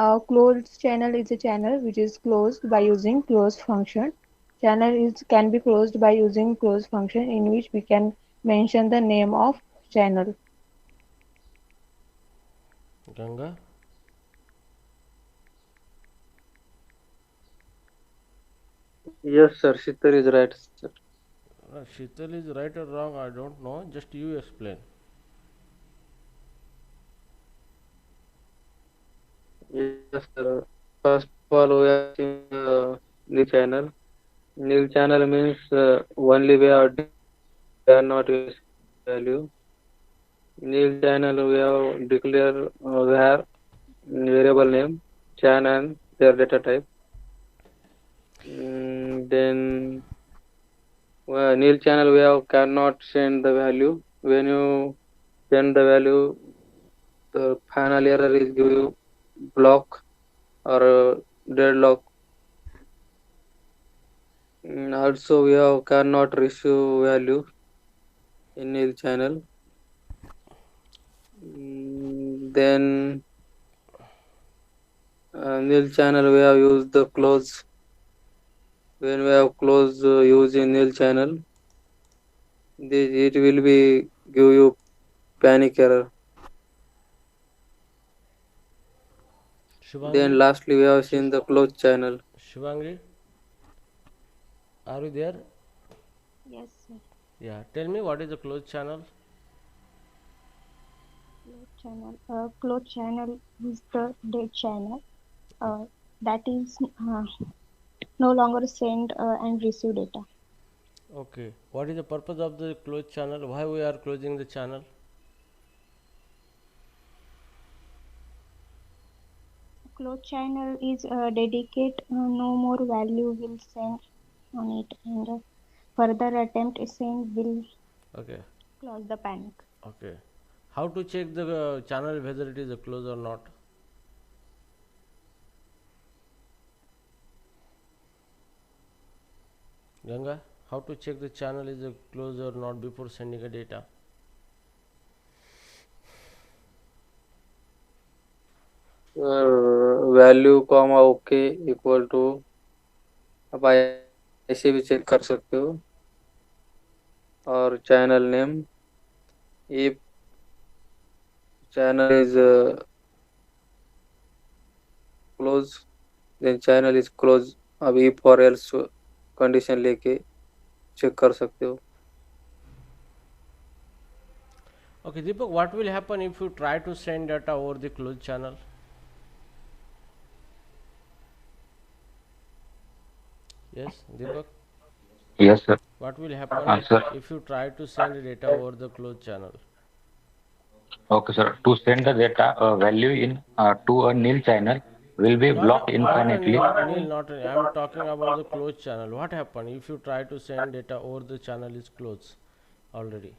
A closed channel is a channel which is closed by using close function. Channel is can be closed by using close function in which we can mention the name of channel. Ganga? Yes, sir. Shitar is right, sir. Sheetal is right or wrong, I don't know. Just you explain. Yes, sir. First of all, we are seeing the channel. Nil channel means only we are not use value. Nil channel we have declare where variable name, chan and their data type. Then nil channel we have cannot send the value. When you send the value, the final error is give you block or deadlock. Also, we have cannot receive value in nil channel. Then nil channel we have used the close. When we have close using nil channel, it will be give you panic error. Shivangi? Then lastly, we have seen the close channel. Shivangi, are you there? Yes, sir. Yeah, tell me what is a closed channel? Closed channel is the dead channel that is no longer send and receive data. Okay, what is the purpose of the closed channel? Why we are closing the channel? Closed channel is dedicate no more value will send on it and further attempt send will Okay, cause the panic. okay. How to check the channel whether it is a close or not? Ganga, how to check the channel is a close or not before sending a data? Value comma okay equal to आप ऐसे भी check कर सकते हो और channel name if channel is close then channel is close अब if or else condition लेके check कर सकते हो Okay, Deepak, what will happen if you try to send data over the closed channel? Yes, Deepak, Yes, sir. what will happen Sir. if you try to send data over the closed channel? Okay, sir. To send the data value in to a nil channel will be blocked Not a infinitely. nil, not a, I'm talking about the closed channel. What happen if you try to send data over the channel is closed already?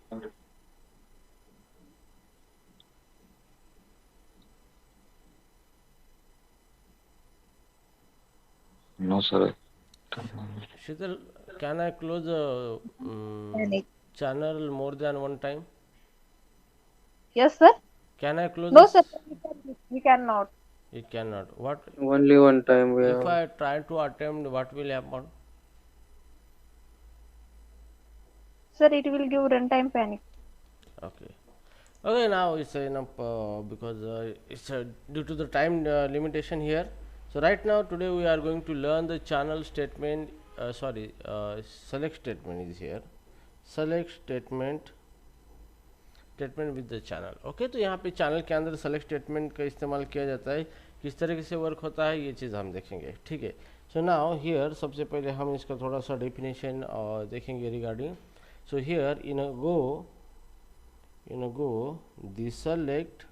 No, sir. Shital, can I close a Panic. channel more than one time? Yes, sir. Can I close No, sir. this? We cannot. It cannot. What only one time we if have I try to attempt? What will happen? Sir, it will give runtime panic. Okay. Okay, now it's enough because it's due to the time limitation here. So right now today we are going to learn the channel statement. Select statement is here. Select statement with the channel. Okay तो यहाँ पे channel के अंदर select statement का इस्तेमाल किया जाता है किस तरीके से वर्क होता है ये चीज़ हम देखेंगे ठीक है सो नाउ हियर सबसे पहले हम इसका थोड़ा सा डेफिनेशन देखेंगे regarding so here in go the select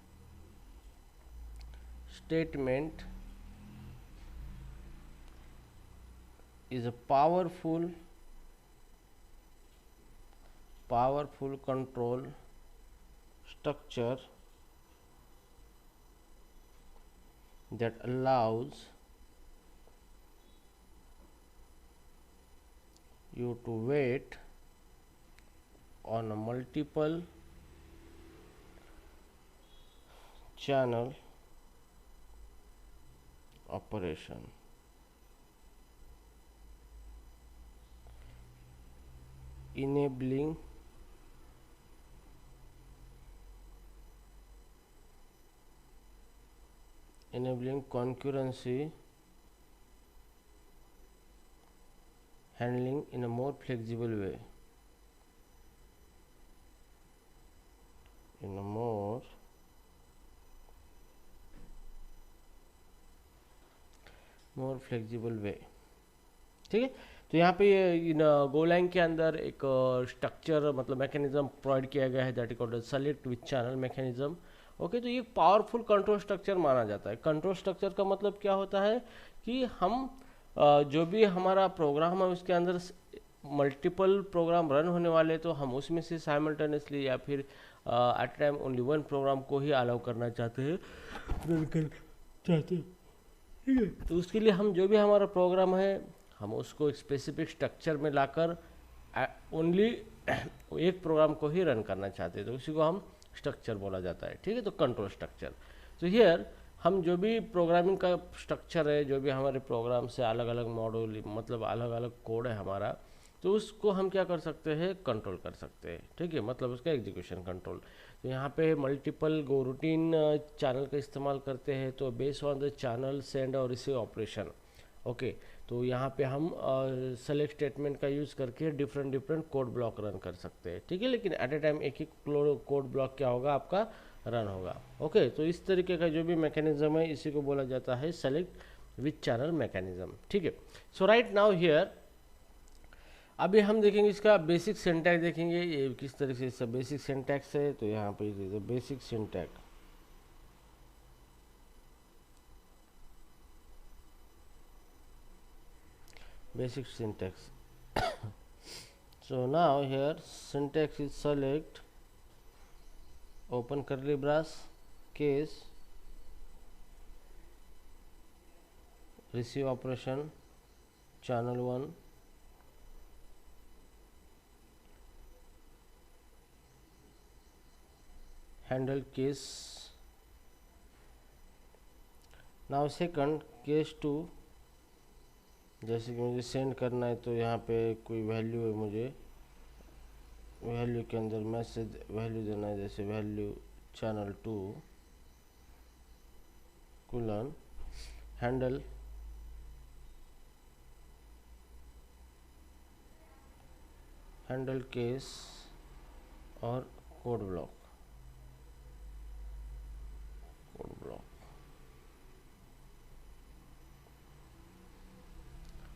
statement is a powerful control structure that allows you to wait on a multiple channel operation. Enabling concurrency handling in a more flexible way. In a more flexible way. ठीक है. तो यहाँ पे इन Golang के अंदर एक structure मतलब mechanism provide किया गया है, that is called select with channel mechanism. Okay. तो ये पावरफुल कंट्रोल स्ट्रक्चर माना जाता है. कंट्रोल स्ट्रक्चर का मतलब क्या होता है कि हम जो भी हमारा प्रोग्राम है उसके अंदर मल्टीपल प्रोग्राम रन होने वाले, तो हम उसमें से साइमल्टेनियसली या फिर at time only one program को ही अलाउ करना चाहते हैं, रन कर चाहते हैं. ठीक है. तो उसके लिए हम जो भी हमारा प्रोग्राम है हम उसको एक स्पेसिफिक स्ट्रक्चर में लाकर ओनली एक प्रोग्राम को ही रन करना चाहते हैं, तो उसी को हम स्ट्रक्चर बोला जाता है. ठीक है. तो कंट्रोल स्ट्रक्चर. तो हियर हम जो भी प्रोग्रामिंग का स्ट्रक्चर है, जो भी हमारे प्रोग्राम से अलग अलग मॉड्यूल मतलब अलग अलग कोड है हमारा, तो उसको हम क्या कर सकते हैं, कंट्रोल कर सकते हैं. ठीक है. मतलब उसका एग्जीक्यूशन कंट्रोल. तो यहाँ पे मल्टीपल गो रूटीन चैनल का इस्तेमाल करते हैं, तो based on the channel send और रिसीव ऑपरेशन. ओके. तो यहाँ पे हम सेलेक्ट स्टेटमेंट का यूज़ करके डिफरेंट कोड ब्लॉक रन कर सकते हैं. ठीक है. लेकिन एट ए टाइम एक ही कोड ब्लॉक क्या होगा आपका रन होगा. ओके. तो इस तरीके का जो भी मैकेनिज्म है इसी को बोला जाता है सेलेक्ट विथ चैनल मैकेनिज्म. ठीक है. सो राइट नाउ हियर अभी हम देखेंगे इसका बेसिक सिंटैक्स देखेंगे, ये किस तरह से इसका बेसिक सिंटैक्स है. तो यहाँ पे basic syntax. Basic syntax. So now here syntax is select open curly brace case receive operation channel 1 handle case. Now second case 2, जैसे कि मुझे सेंड करना है तो यहाँ पे कोई वैल्यू है, मुझे वैल्यू के अंदर मैसेज वैल्यू देना है, जैसे वैल्यू चैनल 2 कुलन हैंडल केस और कोड ब्लॉक.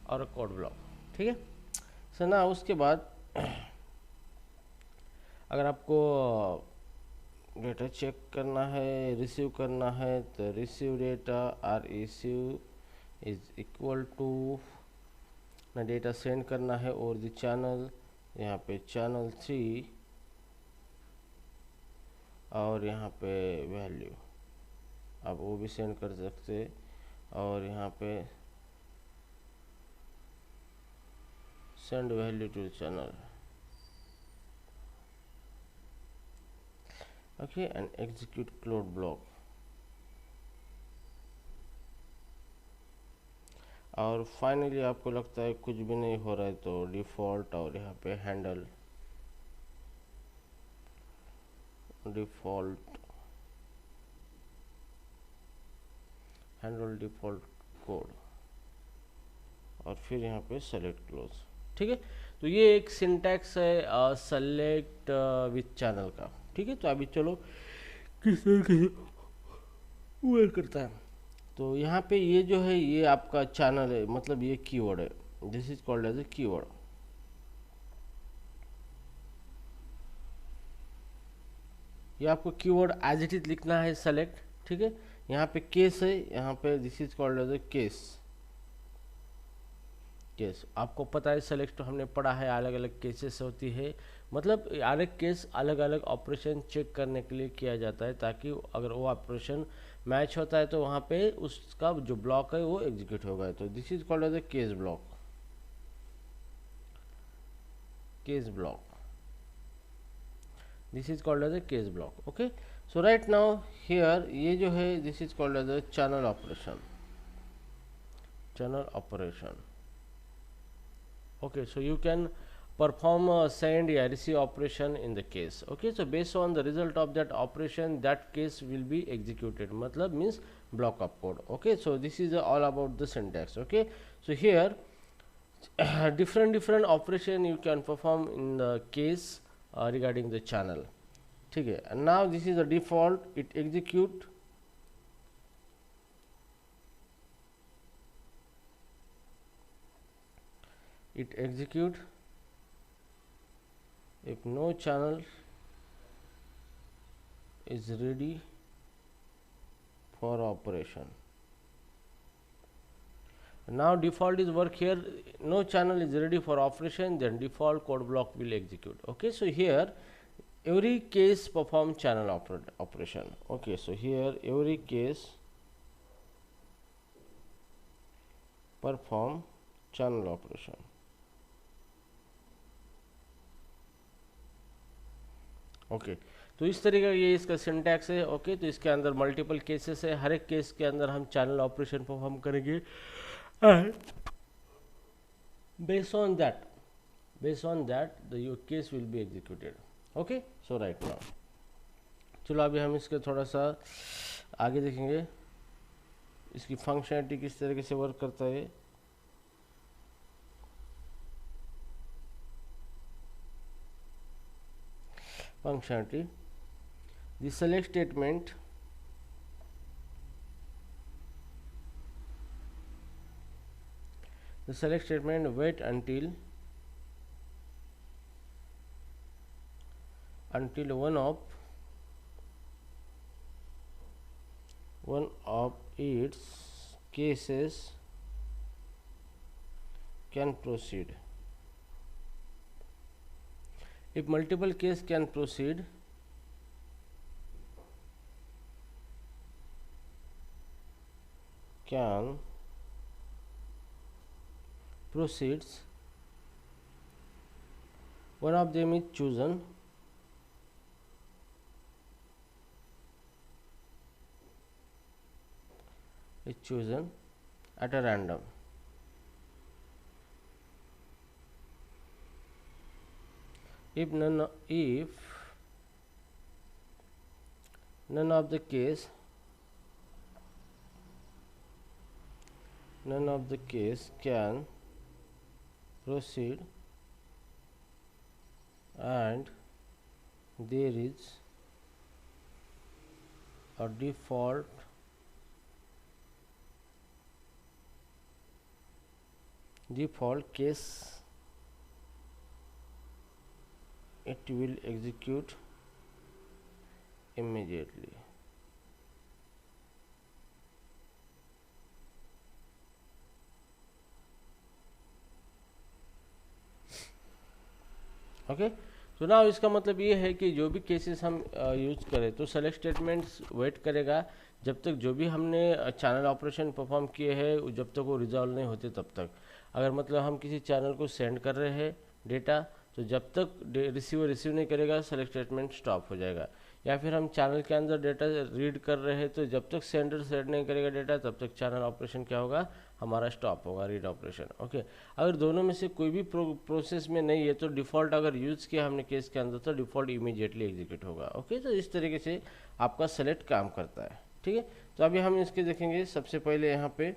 और कोड ब्लॉक. ठीक है. सो ना उसके बाद अगर आपको डेटा चेक करना है, रिसीव करना है, तो receive data or receive is equal to ना डेटा सेंड करना है और द चैनल, यहाँ पे चैनल 3 और यहाँ पे वैल्यू आप वो भी सेंड कर सकते. और यहाँ पे send value to the channel. Okay. And execute code block. और फाइनली आपको लगता है कुछ भी नहीं हो रहा है तो डिफ़ॉल्ट और यहाँ पे हैंडल डिफ़ॉल्ट कोड और फिर यहाँ पे सेलेक्ट क्लोज. ठीक है. तो ये एक सिंटैक्स है सेलेक्ट विथ चैनल का. ठीक है. तो अभी चलो किस तरीके से वर्क करता है. तो यहाँ पे ये जो है ये आपका चैनल है, मतलब ये कीवर्ड है, this is called as a keyword. ये आपको कीवर्ड एज इट इज लिखना है सेलेक्ट. ठीक है. यहाँ पे केस है, यहाँ पे this is called as a case. आपको पता है सेलेक्ट हमने पढ़ा है, अलग अलग केसेस होती है, मतलब अलग केस अलग अलग ऑपरेशन चेक करने के लिए किया जाता है, ताकि अगर वो ऑपरेशन मैच होता है तो वहाँ पे उसका जो ब्लॉक है वो एग्जीक्यूट होगा. तो this is called as a case block. This is called as a case block. Okay. So right now here ये जो है this is called as a channel operation. channel operation. Okay, so you can perform a send या receive operation in the case. Okay, so based on the result of that operation, that case will be executed. मतलब means block of code. Okay, so this is all about the syntax. Okay, so here different operation you can perform in the case regarding the channel. ठीक है, and now this is the default. It execute. It execute if no channel is ready for operation. Now default is work here, no channel is ready for operation, then default code block will execute. Okay, so here every case perform channel operation. Okay, so here every case perform channel operation. Okay तो इस तरीके का ये इसका syntax है. Okay, तो इसके अंदर मल्टीपल केसेस है, हर एक केस के अंदर हम चैनल ऑपरेशन परफॉर्म करेंगे. Based on that the your case will be executed. Okay, so right now चलो अभी हम इसके थोड़ा सा आगे देखेंगे इसकी फंक्शनलिटी किस तरीके से वर्क करता है. Functionality, the select statement wait until one of its cases can proceed. If multiple case can proceed, proceeds, one of them is chosen, at a random. If none of the case can proceed and there is a default case, it will execute immediately. Okay, तो now इसका मतलब ये है कि जो भी cases हम use करें तो सेलेक्ट स्टेटमेंट्स वेट करेगा जब तक जो भी हमने चैनल ऑपरेशन परफॉर्म किए हैं जब तक वो रिजॉल्व नहीं होते तब तक. अगर मतलब हम किसी चैनल को सेंड कर रहे हैं डेटा तो जब तक रिसीवर रिसीव नहीं करेगा सेलेक्ट स्टेटमेंट स्टॉप हो जाएगा. या फिर हम चैनल के अंदर डेटा रीड कर रहे हैं तो जब तक सेंडर सेंड नहीं करेगा डेटा तब तक चैनल ऑपरेशन क्या होगा, हमारा स्टॉप होगा, रीड ऑपरेशन. ओके, अगर दोनों में से कोई भी प्रोसेस में नहीं है तो डिफ़ॉल्ट अगर यूज़ किया हमने केस के अंदर तो डिफ़ॉल्ट इमीडिएटली एग्जीक्यूट होगा. ओके, तो इस तरीके से आपका सेलेक्ट काम करता है. ठीक है, तो अभी हम इसके देखेंगे. सबसे पहले यहाँ पे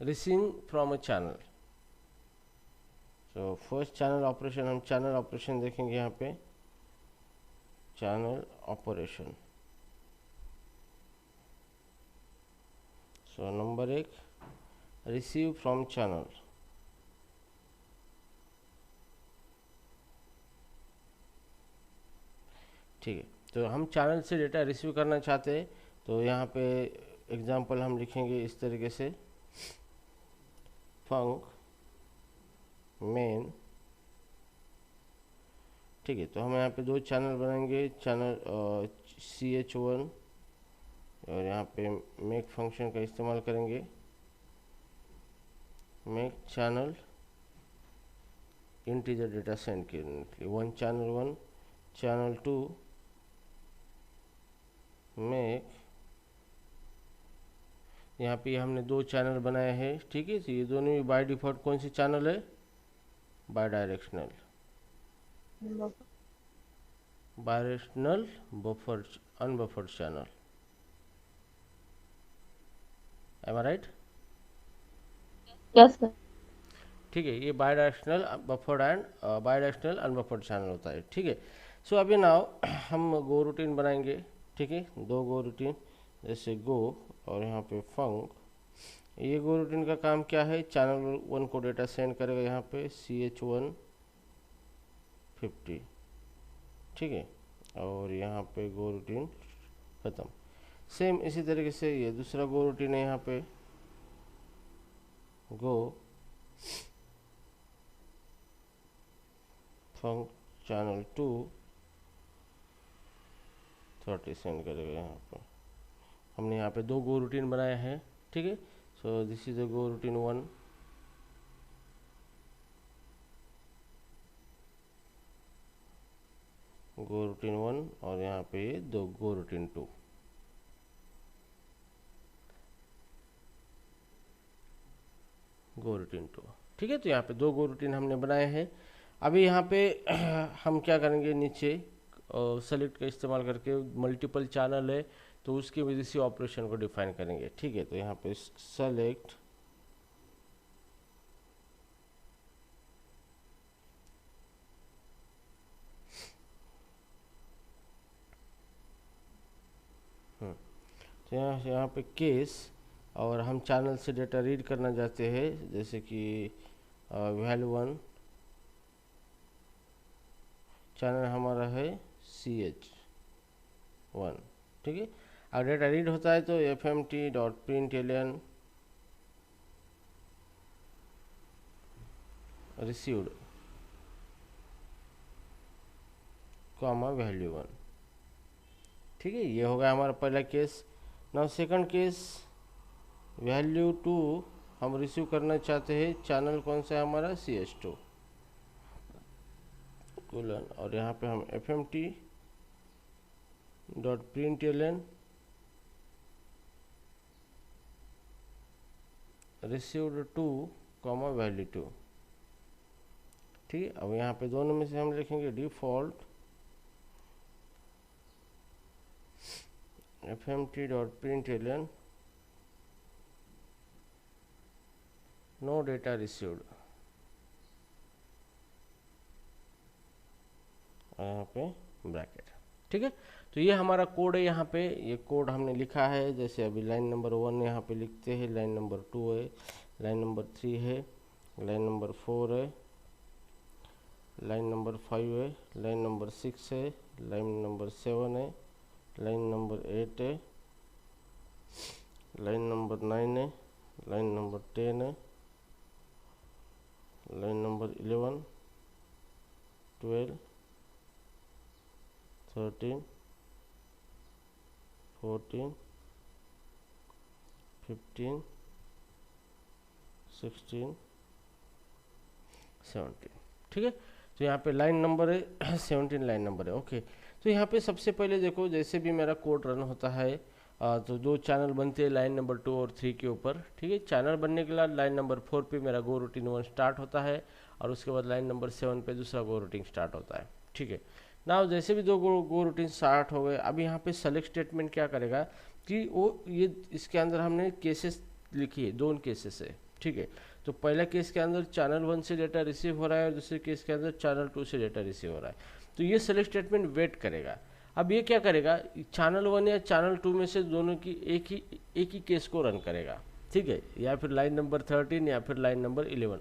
रिसीव फ्रॉम अ चैनल. तो फर्स्ट चैनल ऑपरेशन, हम चैनल ऑपरेशन देखेंगे यहाँ पे. Channel operation, so number 1 receive from channel. ठीक है, तो हम चैनल से डेटा रिसीव करना चाहते हैं तो यहाँ पे एग्जांपल हम लिखेंगे इस तरीके से. फंक मेन. ठीक है, तो हम यहाँ पे 2 चैनल बनाएंगे. चैनल ch1 और यहाँ पे मेक फंक्शन का इस्तेमाल करेंगे. Make channel integer data send करने के लिए. 1 चैनल 1, चैनल 2 मेक यहाँ पे हमने दो चैनल बनाए हैं, ठीक है। तो ये दोनों भी बाय डिफ़ॉल्ट कौन सी चैनल है, bidirectional buffer unbuffered channel, am I right? Yes sir. ठीक है, ये bidirectional buffered and bidirectional unbuffered channel होता है, ठीक है। सो अभी नाउ हम गो रूटीन बनाएंगे, ठीक है। दो गो रूटीन, जैसे गो और यहाँ पे फंक। ये गो रूटीन का काम क्या है, चैनल 1 को डेटा सेंड करेगा यहाँ पे CH150, ठीक है। और यहाँ पे गो रूटीन ख़त्म। सेम इसी तरीके से ये दूसरा गो रूटीन है, यहाँ पे गो फंक चैनल 230 सेंड करेगा यहाँ पे। हमने यहाँ पे दो गो रूटीन बनाया है, ठीक है। सो this is the go routine 1, go routine 1, और यहाँ पे दो गो रूटीन 2। गो रूटीन 2, ठीक है। तो यहाँ पे दो गो रूटीन हमने बनाए हैं। अभी यहाँ पे हम क्या करेंगे, नीचे सेलेक्ट का इस्तेमाल करके मल्टीपल चैनल है तो उसकी वजह से ऑपरेशन को डिफाइन करेंगे, ठीक है। तो यहाँ पे सेलेक्ट तो यहाँ पे केस, और हम चैनल से डेटा रीड करना चाहते हैं, जैसे कि वैल्यू 1 चैनल हमारा है CH1, ठीक है। और डेटा रीड होता है तो fmt.println रिसीव्ड कॉमा वैल्यू 1, ठीक है। ये होगा हमारा पहला case. Now second case, value 2 हम रिसीव करना चाहते हैं, चैनल कौन सा है हमारा, CH2 कोलन, और यहाँ पे हम fmt.println रिसीव्ड 2 कॉमा वैल्यू 2, ठीक है। अब यहाँ पे दोनों में से हम लिखेंगे default fmt.println no data received, यहाँ पे ब्रैकेट, ठीक है। तो ये हमारा कोड है, यहाँ पे ये कोड हमने लिखा है। जैसे अभी लाइन नंबर 1 यहाँ पे लिखते हैं, लाइन नंबर 2 है, लाइन नंबर 3 है, लाइन नंबर 4 है, लाइन नंबर 5 है, लाइन नंबर 6 है, लाइन नंबर 7 है, लाइन नंबर 8 है, लाइन नंबर 9 है, लाइन नंबर 10 है, लाइन नंबर 11, 12, 13, 14, 15, 16, 17, ठीक है। तो यहाँ पे लाइन नंबर है 17 लाइन नंबर है, ओके। तो यहाँ पे सबसे पहले देखो, जैसे भी मेरा कोड रन होता है तो दो चैनल बनते हैं लाइन नंबर 2 और 3 के ऊपर, ठीक है। चैनल बनने के बाद लाइन नंबर 4 पे मेरा गो रूटीन 1 स्टार्ट होता है, और उसके बाद लाइन नंबर 7 पे दूसरा गो रूटीन स्टार्ट होता है, ठीक है। ना जैसे भी दो गो रूटीन स्टार्ट हो गए, अब यहाँ पे सेलेक्ट स्टेटमेंट क्या करेगा कि वो ये इसके अंदर हमने केसेस लिखी है, दोनों केसेस है, ठीक है। तो पहला केस के अंदर चैनल 1 से डेटा रिसीव हो रहा है और दूसरे केस के अंदर चैनल 2 से डेटा रिसीव हो रहा है। तो ये सेलेक्ट स्टेटमेंट वेट करेगा। अब ये क्या करेगा, चैनल 1 या चैनल 2 में से दोनों की एक ही केस को रन करेगा, ठीक है, या फिर लाइन नंबर 13 या फिर लाइन नंबर 11,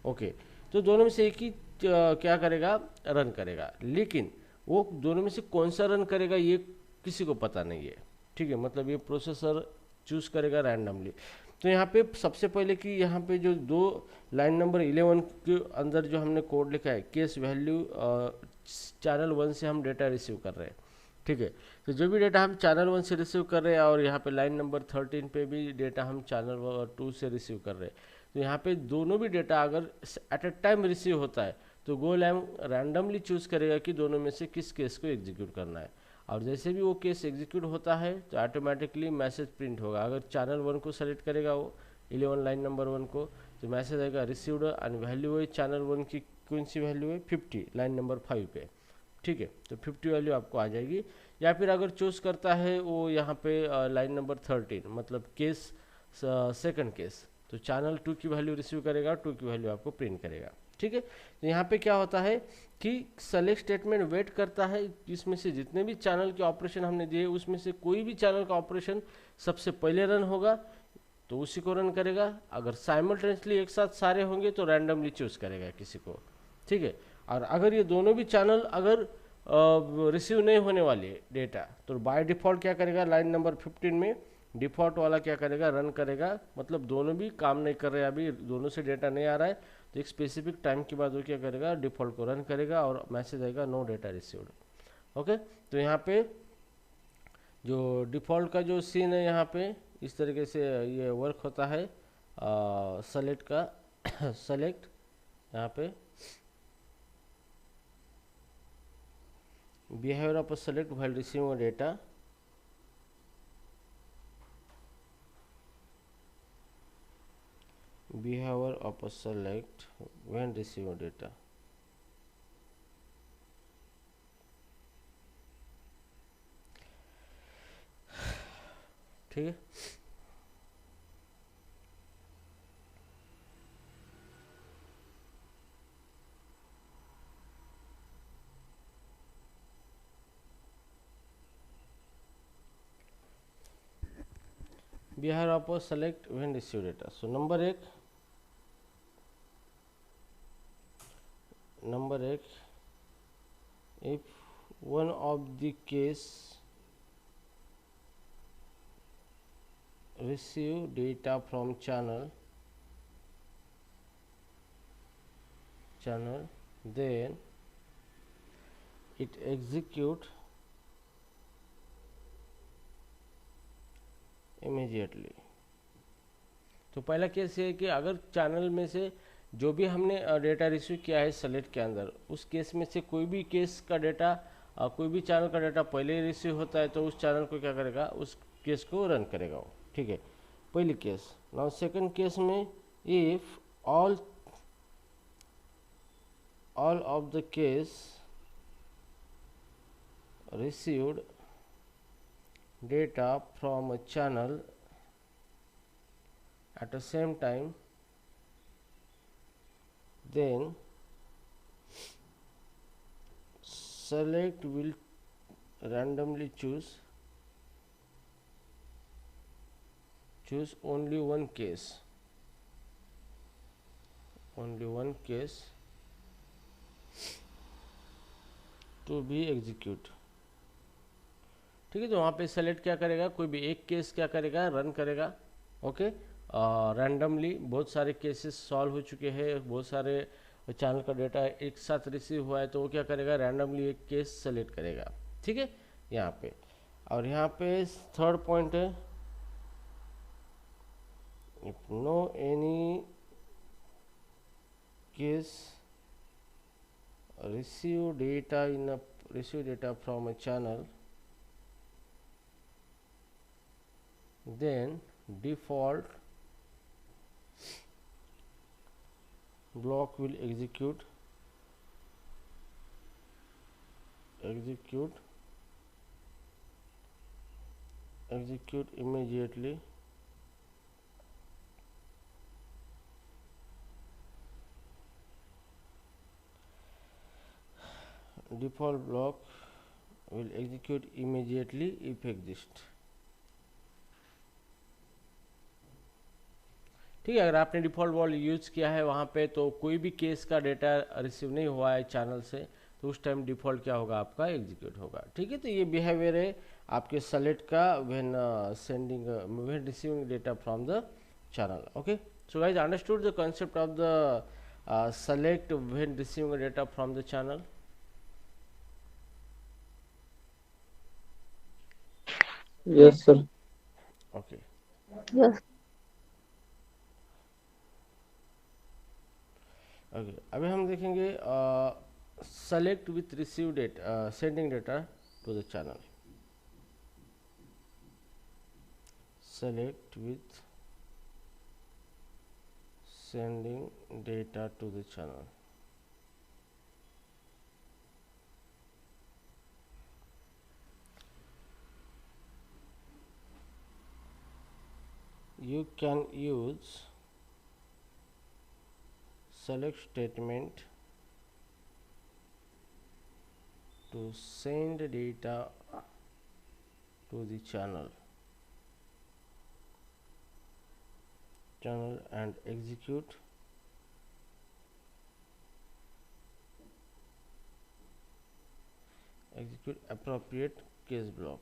ओके। तो दोनों में से एक ही क्या करेगा, रन करेगा, लेकिन वो दोनों में से कौन सा रन करेगा ये किसी को पता नहीं है, ठीक है। मतलब ये प्रोसेसर चूज करेगा रैंडमली। तो यहाँ पे सबसे पहले कि यहाँ पे जो दो लाइन नंबर 11 के अंदर जो हमने कोड लिखा है, केस वैल्यू चैनल 1 से हम डेटा रिसीव कर रहे हैं, ठीक है। तो जो भी डेटा हम चैनल 1 से रिसीव कर रहे हैं, और यहाँ पे लाइन नंबर 13 पे भी डेटा हम चैनल 2 से रिसीव कर रहे हैं, तो यहाँ पे दोनों भी डेटा अगर एट अ टाइम रिसीव होता है तो गोलैम रैंडमली चूज करेगा कि दोनों में से किस केस को एग्जीक्यूट करना है। और जैसे भी वो केस एग्जीक्यूट होता है तो ऑटोमेटिकली मैसेज प्रिंट होगा। अगर चैनल 1 को सेलेक्ट करेगा वो 11 लाइन नंबर 1 को, तो मैसेज आएगा रिसीव्ड एंड वैल्यू है चैनल 1 की कौन सी वैल्यू है 50 लाइन नंबर 5 पे, ठीक है। तो 50 वैल्यू आपको आ जाएगी। या फिर अगर चूज करता है वो यहाँ पे लाइन नंबर 13 मतलब केस सेकंड केस, तो चैनल 2 की वैल्यू रिसीव करेगा, 2 की वैल्यू आपको प्रिंट करेगा, ठीक है। तो यहाँ पे क्या होता है कि सेलेक्ट स्टेटमेंट वेट करता है इसमें से जितने भी चैनल के ऑपरेशन हमने दिए उसमें से कोई भी चैनल का ऑपरेशन सबसे पहले रन होगा तो उसी को रन करेगा। अगर साइमल्टेनियसली एक साथ सारे होंगे तो रैंडमली चूज करेगा किसी को, ठीक है। और अगर ये दोनों भी चैनल अगर रिसीव नहीं होने वाले डेटा तो बाय डिफ़ॉल्ट क्या करेगा, लाइन नंबर 15 में डिफ़ॉल्ट वाला क्या करेगा, रन करेगा। मतलब दोनों भी काम नहीं कर रहे हैं, अभी दोनों से डेटा नहीं आ रहा है, तो एक स्पेसिफिक टाइम के बाद वो क्या करेगा, डिफ़ॉल्ट को रन करेगा और मैसेज आएगा नो डेटा रिसीव्ड। ओके, तो यहाँ पे जो डिफ़ॉल्ट का जो सीन है यहाँ पे इस तरीके से ये वर्क होता है सेलेक्ट का सेलेक्ट यहाँ पे behavior of a select while receiving data, behavior of a select when receiving data, ठीक है। behavior of a select when receive data. So number एक, if one of the case receive data from channel then it execute immediately. तो पहला case ये है कि अगर channel में से जो भी हमने डेटा रिसीव किया है सेलेक्ट के अंदर, उस केस में से कोई भी केस का डेटा कोई भी चैनल का डेटा पहले ही रिसीव होता है तो उस चैनल को क्या करेगा, उस केस को रन करेगा वो, ठीक है। पहली केस। नाउ सेकंड केस में if all of the case received data from a channel at the same time, then select will randomly choose only one case to be execute, ठीक है। तो वहाँ पे सेलेक्ट क्या करेगा, कोई भी एक केस क्या करेगा, रन करेगा, ओके। रैंडमली बहुत सारे केसेस सॉल्व हो चुके हैं, बहुत सारे चैनल का डेटा एक साथ रिसीव हुआ है, तो वो क्या करेगा, रैंडमली एक केस सेलेक्ट करेगा, ठीक है यहाँ पे। और यहाँ पे थर्ड पॉइंट है, if no any case receive data from a channel, then default block will execute immediately, default block will execute immediately if exist, ठीक है। अगर आपने डिफ़ॉल्ट वॉल यूज़ किया है वहाँ पे तो कोई भी केस का डेटा रिसीव नहीं हुआ है चैनल से, तो उस टाइम डिफ़ॉल्ट क्या होगा, आपका एग्जीक्यूट होगा, ठीक है। तो ये बिहेवियर है आपके सेलेक्ट का when receiving data from the channel, okay. So guys understood the concept of the select when receiving data from the channel? Yes, sir. Okay, Yes. Okay. अभी हम देखेंगे select with receive data, sending data to the channel. select with sending data to the channel. You can use select statement to send data to the channel and execute appropriate case block.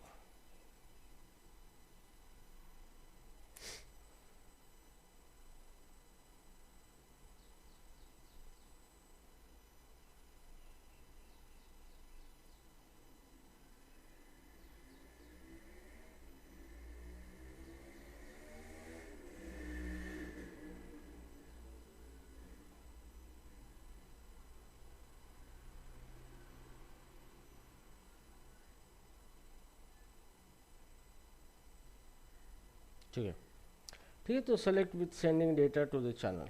ठीक है, ठीक है। तो select with sending data to the channel,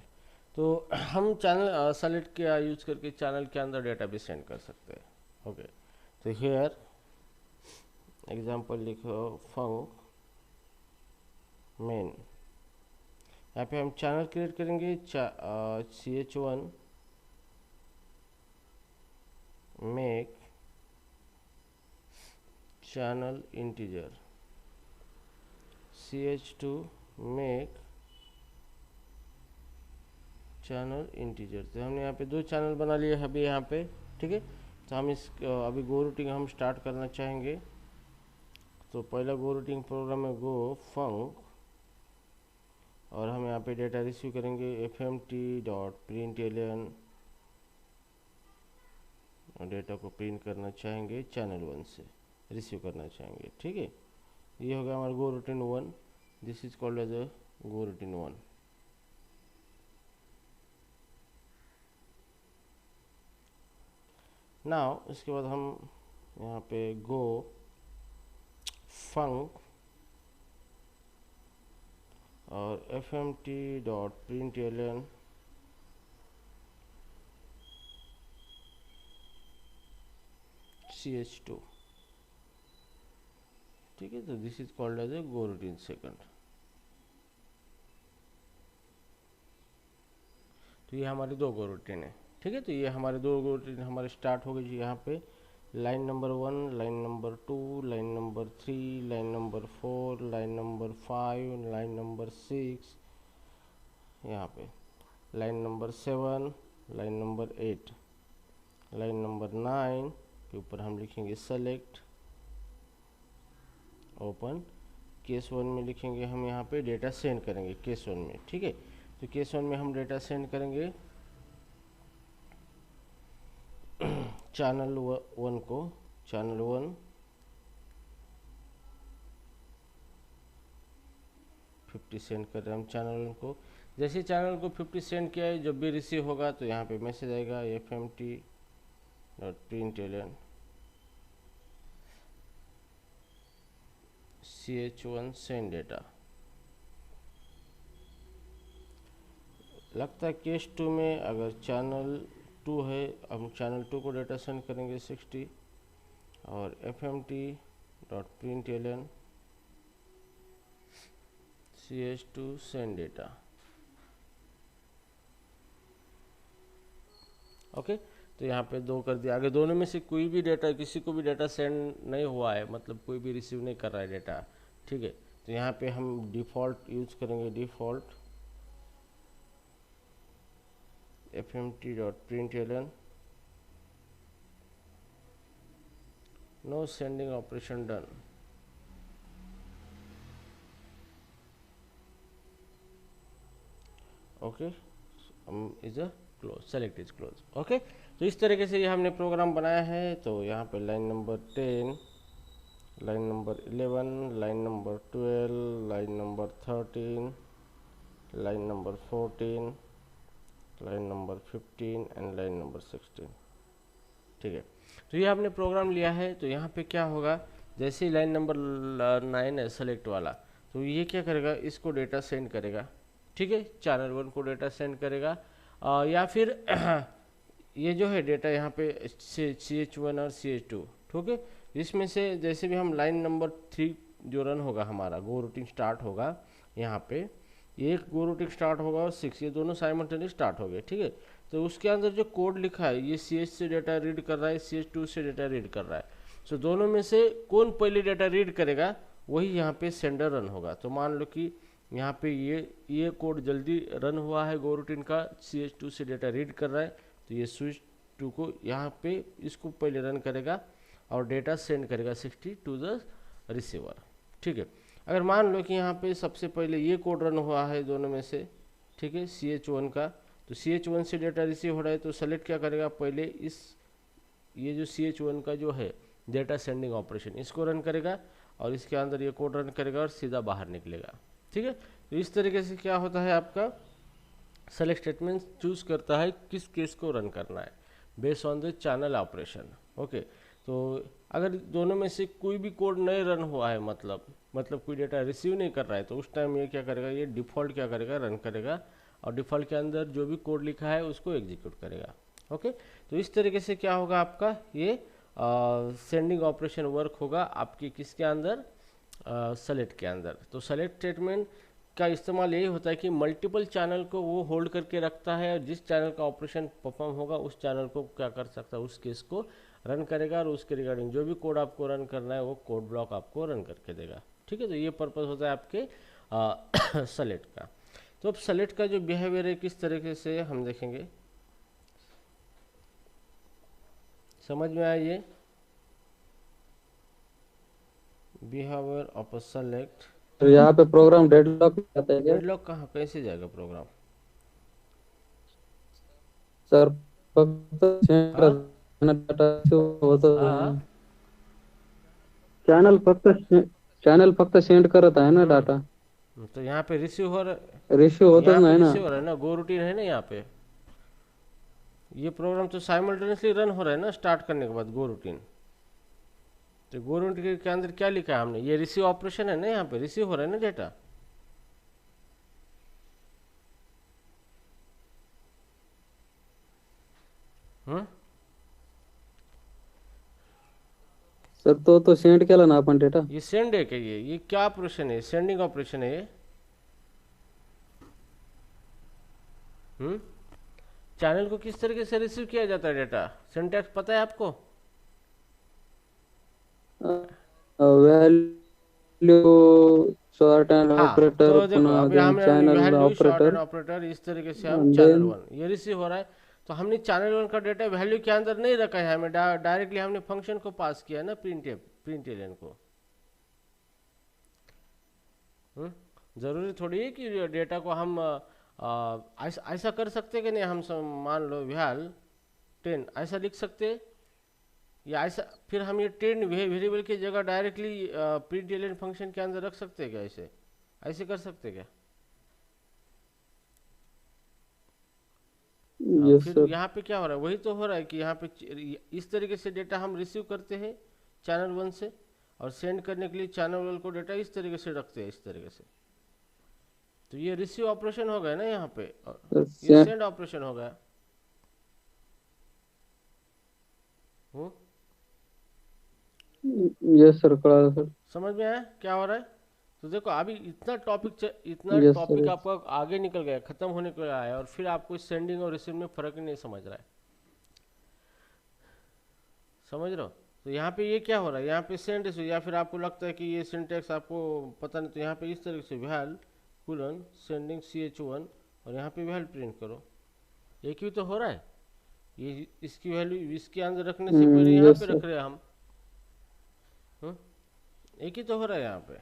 तो हम channel select किया use करके channel के अंदर डेटा भी सेंड कर सकते हैं। ओके, तो हियर एग्जांपल लिखो फंक मेन, यहाँ पे हम चैनल क्रिएट करेंगे ch1 make channel integer, ch2 make channel integer. तो हमने यहाँ पे दो चैनल बना लिए अभी यहाँ पे, ठीक है। तो हम इस अभी गो रूटिंग हम स्टार्ट करना चाहेंगे। तो पहला गो रूटिंग प्रोग्राम है गो फंक, और हम यहाँ पे डेटा रिसीव करेंगे fmt.println, और डेटा को प्रिंट करना चाहेंगे चैनल 1 से रिसीव करना चाहेंगे, ठीक है। ये होगा हमारा goroutine 1, this is called as a goroutine 1। Now इसके बाद हम यहाँ पे गो फंक और fmt.println ch2, ठीक है। तो this is called as a goroutine second. तो ये हमारे दो गो रूटीन है, ठीक है। तो ये हमारे दो गो रूटीन हमारे स्टार्ट हो गई यहाँ पे line number 1, line number 2, line number 3, line number 4, line number 5, line number 6, यहाँ पे line number 7, line number 8, line number 9 के ऊपर हम लिखेंगे सेलेक्ट ओपन। केस 1 में लिखेंगे हम यहाँ पे डेटा सेंड करेंगे केस 1 में, ठीक है। तो केस 1 में हम डेटा सेंड करेंगे चैनल 1 को, चैनल 1 50 सेंड कर रहे हैं हम चैनल 1 को। जैसे चैनल को 50 सेंड किया है, जब भी रिसीव होगा तो यहाँ पे मैसेज आएगा fmt.println ch1 सेंड डेटा। लगता है केस 2 में अगर चैनल 2 है, हम चैनल 2 को डेटा सेंड करेंगे 60 और fmt.println ch2 send data. Okay, तो यहाँ पे 2 कर दिया। अगर दोनों में से कोई भी डेटा, किसी को भी डेटा सेंड नहीं हुआ है, मतलब कोई भी रिसीव नहीं कर रहा है डेटा, ठीक है। तो यहाँ पे हम डिफ़ॉल्ट यूज करेंगे, default fmt.println no sending operation done। Okay, is a close, select is close. Okay, तो इस तरीके से ये हमने प्रोग्राम बनाया है। तो यहाँ पे line number 10, line number 11, line number 12, line number 13, line number 14, line number 15 and line number 16, ठीक है। तो ये हमने प्रोग्राम लिया है। तो यहाँ पे क्या होगा, जैसे ही लाइन नंबर 9 है सेलेक्ट वाला, तो ये क्या करेगा, इसको डेटा सेंड करेगा, ठीक है, चैनल 1 को डेटा सेंड करेगा। या फिर ये जो है डेटा यहाँ पे CH1 और CH2, ठीक है, इसमें से जैसे भी हम लाइन नंबर 3 जो रन होगा हमारा, गो रूटिंग स्टार्ट होगा यहाँ पे, एक गो रूटिंग स्टार्ट होगा और 6, ये दोनों साइमल्टेनियस स्टार्ट हो गए, ठीक है। तो उसके अंदर जो कोड लिखा है, ये CH से डेटा रीड कर रहा है, CH2 से डेटा रीड कर रहा है। सो दोनों में से कौन पहले डेटा रीड करेगा, वही यहाँ पे सेंडर रन होगा। तो मान लो कि यहाँ पे ये कोड जल्दी रन हुआ है, गो रूटीन का CH2 से डेटा रीड कर रहा है, तो ये स्विच 2 को यहाँ पे इसको पहले रन करेगा और डेटा सेंड करेगा 60 टू द रिसीवर, ठीक है। अगर मान लो कि यहाँ पे सबसे पहले ये कोड रन हुआ है दोनों में से, ठीक है, CH1 का, तो CH1 से डेटा रिसीव हो रहा है, तो सेलेक्ट क्या करेगा, पहले ये जो CH1 का जो है डेटा सेंडिंग ऑपरेशन, इसको रन करेगा और इसके अंदर ये कोड रन करेगा और सीधा बाहर निकलेगा, ठीक है। तो इस तरीके से क्या होता है, आपका सेलेक्ट स्टेटमेंट चूज करता है किस केस को रन करना है based on the channel operation, okay. तो अगर दोनों में से कोई भी कोड नहीं रन हुआ है, मतलब कोई डेटा रिसीव नहीं कर रहा है, तो उस टाइम ये क्या करेगा, ये डिफ़ॉल्ट क्या करेगा, रन करेगा और डिफ़ॉल्ट के अंदर जो भी कोड लिखा है उसको एग्जीक्यूट करेगा, ओके। तो इस तरीके से क्या होगा, आपका ये सेंडिंग ऑपरेशन वर्क होगा आपकी किसके अंदर, सेलेक्ट के अंदर। तो सेलेक्ट स्टेटमेंट का इस्तेमाल यही होता है कि मल्टीपल चैनल को वो होल्ड करके रखता है, और जिस चैनल का ऑपरेशन परफॉर्म होगा उस चैनल को क्या कर सकता है, उस केस को रन करेगा और उसके रिगार्डिंग जो भी कोड आपको रन करना है वो कोड ब्लॉक आपको रन करके देगा, ठीक है। तो ये पर्पस होता है आपके सेलेक्ट का। तो अब सेलेक्ट का जो बिहेवियर है किस तरीके से हम देखेंगे, समझ में आया ये बिहेवियर ऑफ सेलेक्ट। तो यहाँ पे प्रोग्राम डेडलॉक जाता है क्या? डेडलॉक कहाँ, कैसे जाएगा प्रोग्राम? सर फक्त डाटा होत हाँ चॅनल फक्त सेंड करत आहे ना डाटा, तो यहाँ पे रिसीव हो रहा रिसीव होतच यहाँ पे नाही ना. रिसीव हो रहा है ना, गो रूटीन है ना यहाँ पे, ये प्रोग्राम तो साइमल्टेनियसली रन हो रहा है ना स्टार्ट करने के बाद गो रूटीन। तो गो रूटीन के अंदर क्या लिखा है हमने, ये रिसीव ऑपरेशन है ना, यहाँ पे रिसीव हो रहा है ना डेटा। सर तो सेंड केला ना आपण डेटा. ये सेंड है क्या, ये क्या ऑपरेशन है, सेंडिंग ऑपरेशन है ये। चैनल को किस तरीके से रिसीव किया जाता है डेटा, सिंटैक्स पता है आपको? वैल्यू शॉर्ट एंड हाँ, ऑपरेटर, तो देखो अभी हमने channel value short and operator, operator इस तरीके से हम चैनल 1 ये रिसीव हो रहा है, तो हमने चैनल 1 का डेटा वैल्यू के अंदर नहीं रखा है, हमें डायरेक्टली हमने फंक्शन को पास किया है ना, प्रिंटलन को। जरूरी थोड़ी है कि डेटा को हम ऐसा कर सकते कि नहीं, हम मान लो वैल 10 ऐसा लिख सकते, या ऐसा फिर हम ये 10 वेरिएबल की जगह डायरेक्टली प्रिंटलन फंक्शन के अंदर रख सकते हैं क्या, ऐसे कर सकते क्या? फिर यहाँ पे क्या हो रहा है, वही तो हो रहा है कि यहाँ पे इस तरीके से डेटा हम रिसीव करते हैं चैनल 1 से, और सेंड करने के लिए चैनल 1 को डेटा इस तरीके से रखते हैं, इस तरीके से। तो ये रिसीव ऑपरेशन हो गया ना यहाँ पे, और ये सेंड ऑपरेशन हो गया। यस सर, कळा सर, समझ में आया क्या हो रहा है? तो देखो अभी इतना टॉपिक आपका आगे निकल गया, खत्म होने को आया, और फिर आपको सेंडिंग और रिसीव में फर्क ही नहीं समझ रहा है, समझ रहे हो? तो यहाँ पे ये क्या हो रहा है, यहाँ पे सेंड रिसीव, या फिर आपको लगता है कि ये सिंटैक्स आपको पता नहीं, तो यहाँ पे इस तरीके से वैल कुलन सेंडिंग CH1 और यहाँ पे वैल प्रिंट करो, एक ही तो हो रहा है। ये इसकी वैल्यू इसके अंदर रखने से पहले यहाँ पे रख रहे हैं हम, एक ही तो हो रहा है यहाँ पे,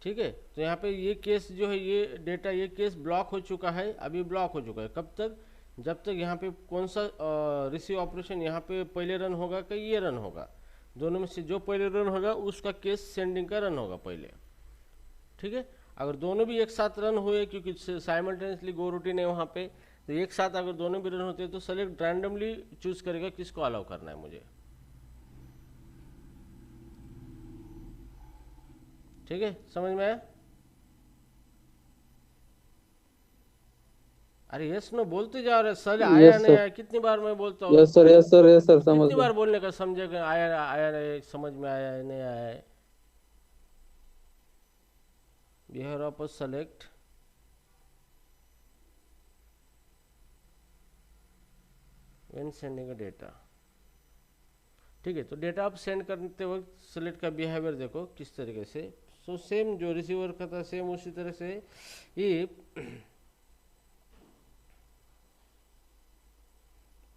ठीक है। तो यहाँ पे ये केस जो है, ये डेटा ये केस ब्लॉक हो चुका है, अभी ब्लॉक हो चुका है, कब तक, जब तक यहाँ पे कौन सा रिसीव ऑपरेशन यहाँ पे पहले रन होगा कि ये रन होगा, दोनों में से जो पहले रन होगा उसका केस सेंडिंग का रन होगा पहले, ठीक है। अगर दोनों भी एक साथ रन हुए, क्योंकि साइमल्टेनियसली गो रूटीन है वहाँ पे, तो एक साथ अगर दोनों भी रन होते हैं तो सेलेक्ट रैंडमली चूज करेगा किसको अलाउ करना है मुझे। ठीक है, समझ में आया? अरे यस नो बोलते जाओ रे सर, आया यस नहीं सर, आया कितनी बार मैं बोलता हूँ? Yes sir, yes sir, yes sir, समझ कितनी गया। बार बोलने का समझेगा, आया आया नहीं, समझ में आया है, नहीं आया है। Behaviour of select when sending data. ठीक है, तो डेटा आप सेंड करते वक्त सेलेक्ट का बिहेवियर देखो किस तरीके से। सो सेम जो रिसीवर का था सेम उसी तरह से, if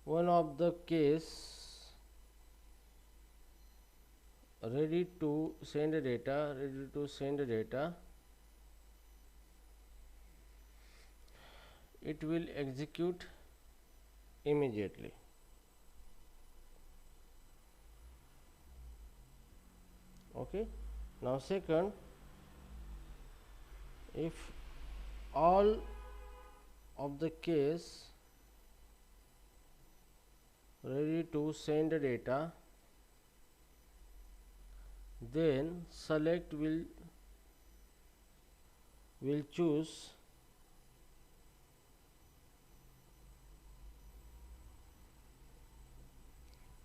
one of the case ready to send data, it will execute immediately. Okay, now second, if all of the case ready to send data, then select will choose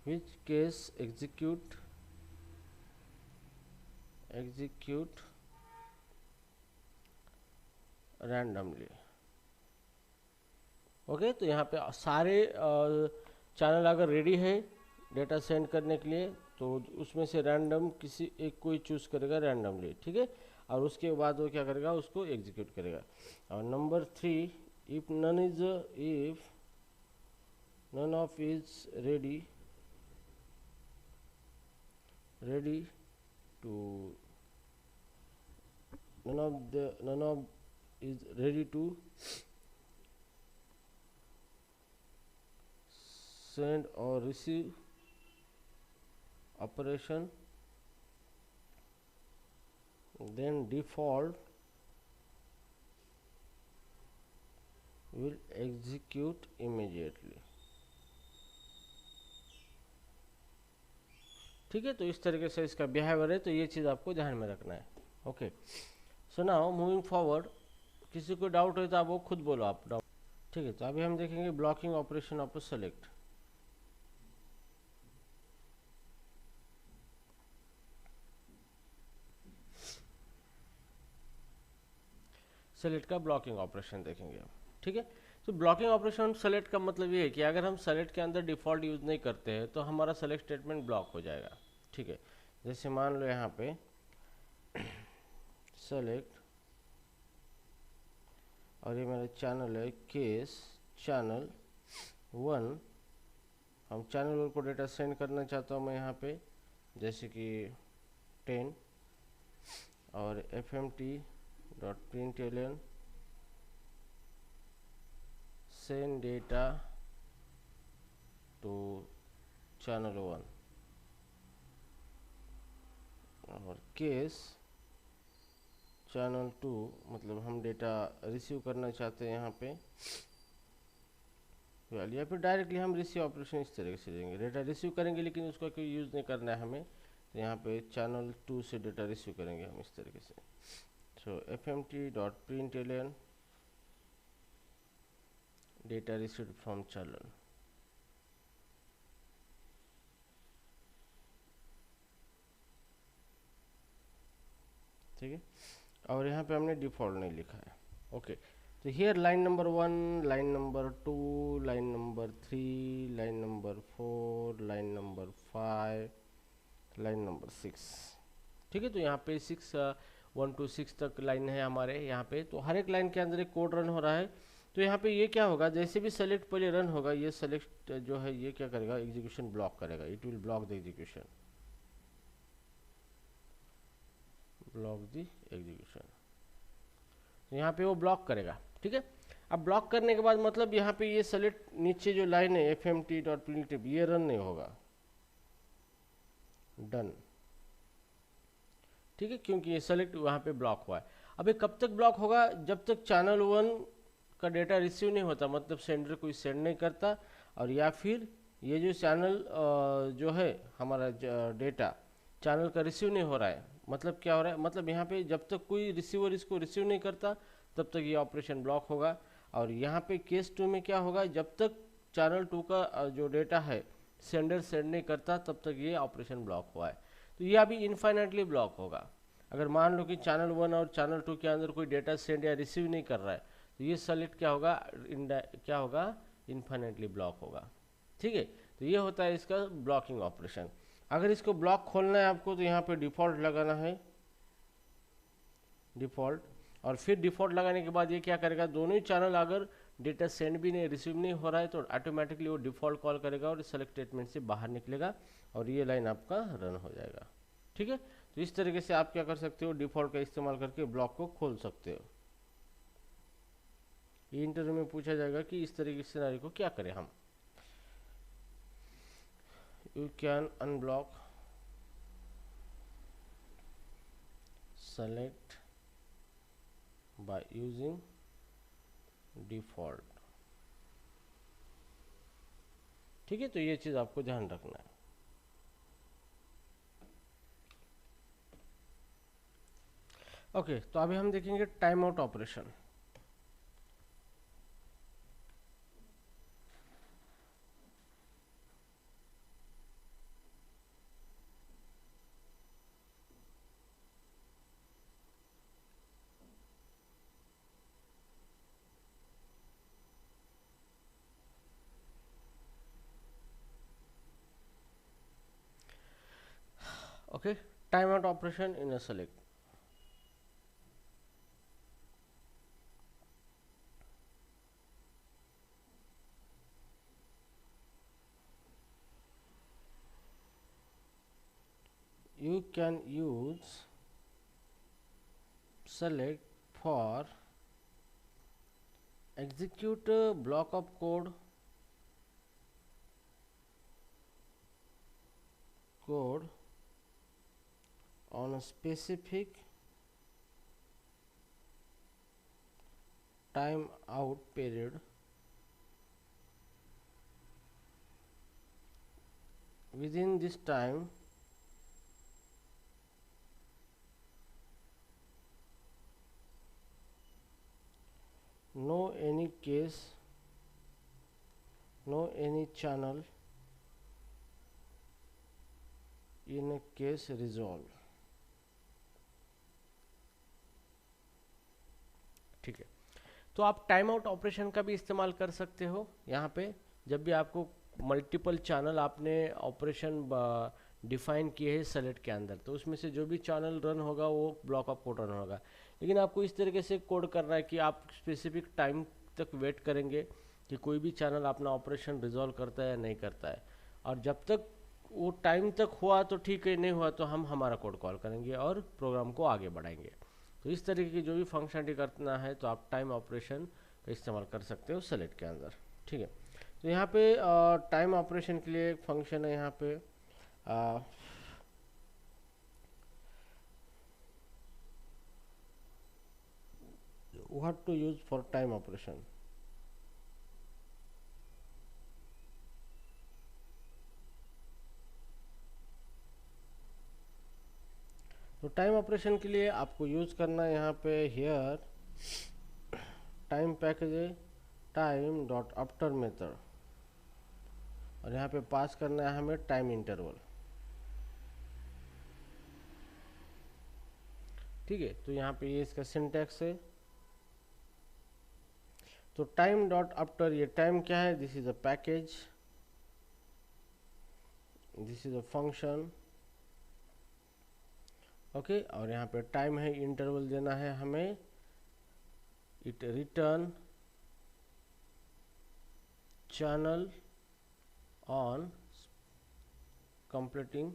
which case execute randomly. Okay, तो यहाँ पे सारे channel अगर ready है data send करने के लिए, तो उसमें से रैंडम किसी एक कोई चूज करेगा रैंडमली, ठीक है, और उसके बाद वो क्या करेगा, उसको एग्जीक्यूट करेगा। और number 3, if none of is ready to none of is ready to send or receive operation, then default will execute immediately। ठीक है, तो इस तरीके से इसका बिहेवियर है, तो ये चीज़ आपको ध्यान में रखना है। Okay, so now moving forward, किसी को डाउट हो तो आप वो खुद बोलो, आप डाउट। ठीक है, तो अभी हम देखेंगे blocking operation of select. Select का ब्लॉकिंग ऑपरेशन देखेंगे हम। ठीक है, तो ब्लॉकिंग ऑपरेशन सेलेक्ट का मतलब ये है कि अगर हम सेलेक्ट के अंदर डिफ़ॉल्ट यूज़ नहीं करते हैं तो हमारा सेलेक्ट स्टेटमेंट ब्लॉक हो जाएगा। ठीक है, जैसे मान लो यहाँ पे सेलेक्ट, और ये मेरा चैनल है केस चैनल 1, हम चैनल 1 को डेटा सेंड करना चाहता हूँ मैं यहाँ पे, जैसे कि 10, और fmt.println send data to channel 1, और केस चैनल 2 मतलब हम डेटा रिसीव करना चाहते हैं यहाँ पे, या फिर डायरेक्टली हम रिसीव ऑपरेशन इस तरीके से देंगे, डेटा रिसीव करेंगे लेकिन उसका कोई यूज़ नहीं करना है हमें, तो यहाँ पे चैनल 2 से डेटा रिसीव करेंगे हम इस तरीके से। सो fmt.println data received from channel। ठीक है, और यहाँ पे हमने डिफ़ॉल्ट नहीं लिखा है। ओके, तो here line number 1, line number 2, line number 3, line number 4, line number 5, line number 6। ठीक है, तो यहाँ पे 1 to 6 तक लाइन है हमारे यहाँ पे, तो हर एक लाइन के अंदर एक कोड रन हो रहा है। तो यहाँ पे ये क्या होगा, जैसे भी सेलेक्ट पहले रन होगा, ये सेलेक्ट जो है ये क्या करेगा, एग्जीक्यूशन ब्लॉक करेगा, it will block the execution, तो यहाँ पे वो ब्लॉक करेगा। ठीक है, अब ब्लॉक करने के बाद मतलब यहाँ पे ये सेलेक्ट नीचे जो लाइन है fmt.println ये रन नहीं होगा, डन। ठीक है, क्योंकि ये सेलेक्ट वहाँ पे ब्लॉक हुआ है। अब ये कब तक ब्लॉक होगा, जब तक चैनल 1 का डेटा रिसीव नहीं होता, मतलब सेंडर कोई सेंड नहीं करता, और या फिर ये जो चैनल जो है हमारा डेटा चैनल का रिसीव नहीं हो रहा है, मतलब क्या हो रहा है, मतलब यहाँ पे जब तक कोई रिसीवर इसको रिसीव नहीं करता तब तक ये ऑपरेशन ब्लॉक होगा। और यहाँ पे केस 2 में क्या होगा, जब तक चैनल 2 का जो डेटा है सेंडर सेंड नहीं करता तब तक ये ऑपरेशन ब्लॉक हुआ है। तो ये अभी इनफाइनाइटली ब्लॉक होगा। अगर मान लो कि चैनल 1 और चैनल 2 के अंदर कोई डेटा सेंड या रिसीव नहीं कर रहा है तो ये सेलेक्ट क्या होगा, क्या होगा, इनफाइनाइटली ब्लॉक होगा। ठीक है, तो ये होता है इसका ब्लॉकिंग ऑपरेशन। अगर इसको ब्लॉक खोलना है आपको तो यहाँ पे डिफ़ॉल्ट लगाना है, डिफ़ॉल्ट, और फिर डिफ़ॉल्ट लगाने के बाद ये क्या करेगा, दोनों ही चैनल अगर डेटा सेंड भी नहीं रिसीव नहीं हो रहा है तो ऑटोमेटिकली वो डिफ़ॉल्ट कॉल करेगा और सेलेक्ट स्टेटमेंट से बाहर निकलेगा और ये लाइन आपका रन हो जाएगा। ठीक है, तो इस तरीके से आप क्या कर सकते हो, डिफ़ॉल्ट का इस्तेमाल करके ब्लॉक को खोल सकते हो। ये इंटरव्यू में पूछा जाएगा कि इस तरीके के सिनेरियो को क्या करें हम। You can unblock select by using default। ठीक है, तो ये चीज़ आपको ध्यान रखना है। ओके, तो अभी हम देखेंगे time out operation. Okay, timeout operation in a select। You can use select for execute a block of code on a specific time out period within this time no any case no any channel in a case resolve। ठीक है, तो आप time out operation का भी इस्तेमाल कर सकते हो यहाँ पे। जब भी आपको मल्टीपल चैनल आपने ऑपरेशन डिफाइन किए हैं सेलेक्ट के अंदर, तो उसमें से जो भी चैनल रन होगा वो ब्लॉक ऑफ कोड रन होगा। लेकिन आपको इस तरीके से कोड करना है कि आप स्पेसिफिक टाइम तक वेट करेंगे कि कोई भी चैनल अपना ऑपरेशन रिजॉल्व करता है या नहीं करता है, और जब तक वो टाइम तक हुआ तो ठीक है, नहीं हुआ तो हम हमारा कोड कॉल करेंगे और प्रोग्राम को आगे बढ़ाएंगे। तो इस तरीके की जो भी फंक्शनलिटी करना है तो आप टाइम ऑपरेशन का इस्तेमाल कर सकते हो सेलेक्ट के अंदर। ठीक है, तो यहाँ पे टाइम ऑपरेशन के लिए एक फंक्शन है यहाँ पे what to use for time operation. तो टाइम ऑपरेशन के लिए आपको यूज करना है यहाँ पे here time package time dot after method, और यहाँ पे पास करना है हमें टाइम इंटरवल। ठीक है, तो यहाँ पे ये इसका सिंटैक्स है। तो टाइम डॉट आफ्टर, ये टाइम क्या है, this is a package, this is a function. Okay, और यहाँ पे टाइम है, इंटरवल देना है हमें, it return channel on completing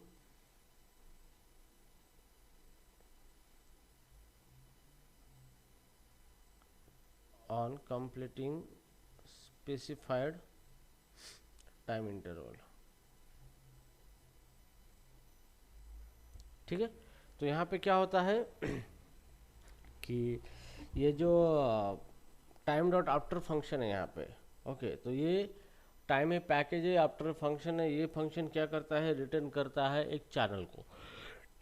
specified time interval। ठीक है, तो यहाँ पे क्या होता है कि ये जो टाइम डॉट आफ्टर फंक्शन है यहाँ पे, ओके, तो ये टाइम है पैकेज है, आफ्टर फंक्शन है, ये फंक्शन क्या करता है, रिटर्न करता है एक चैनल को।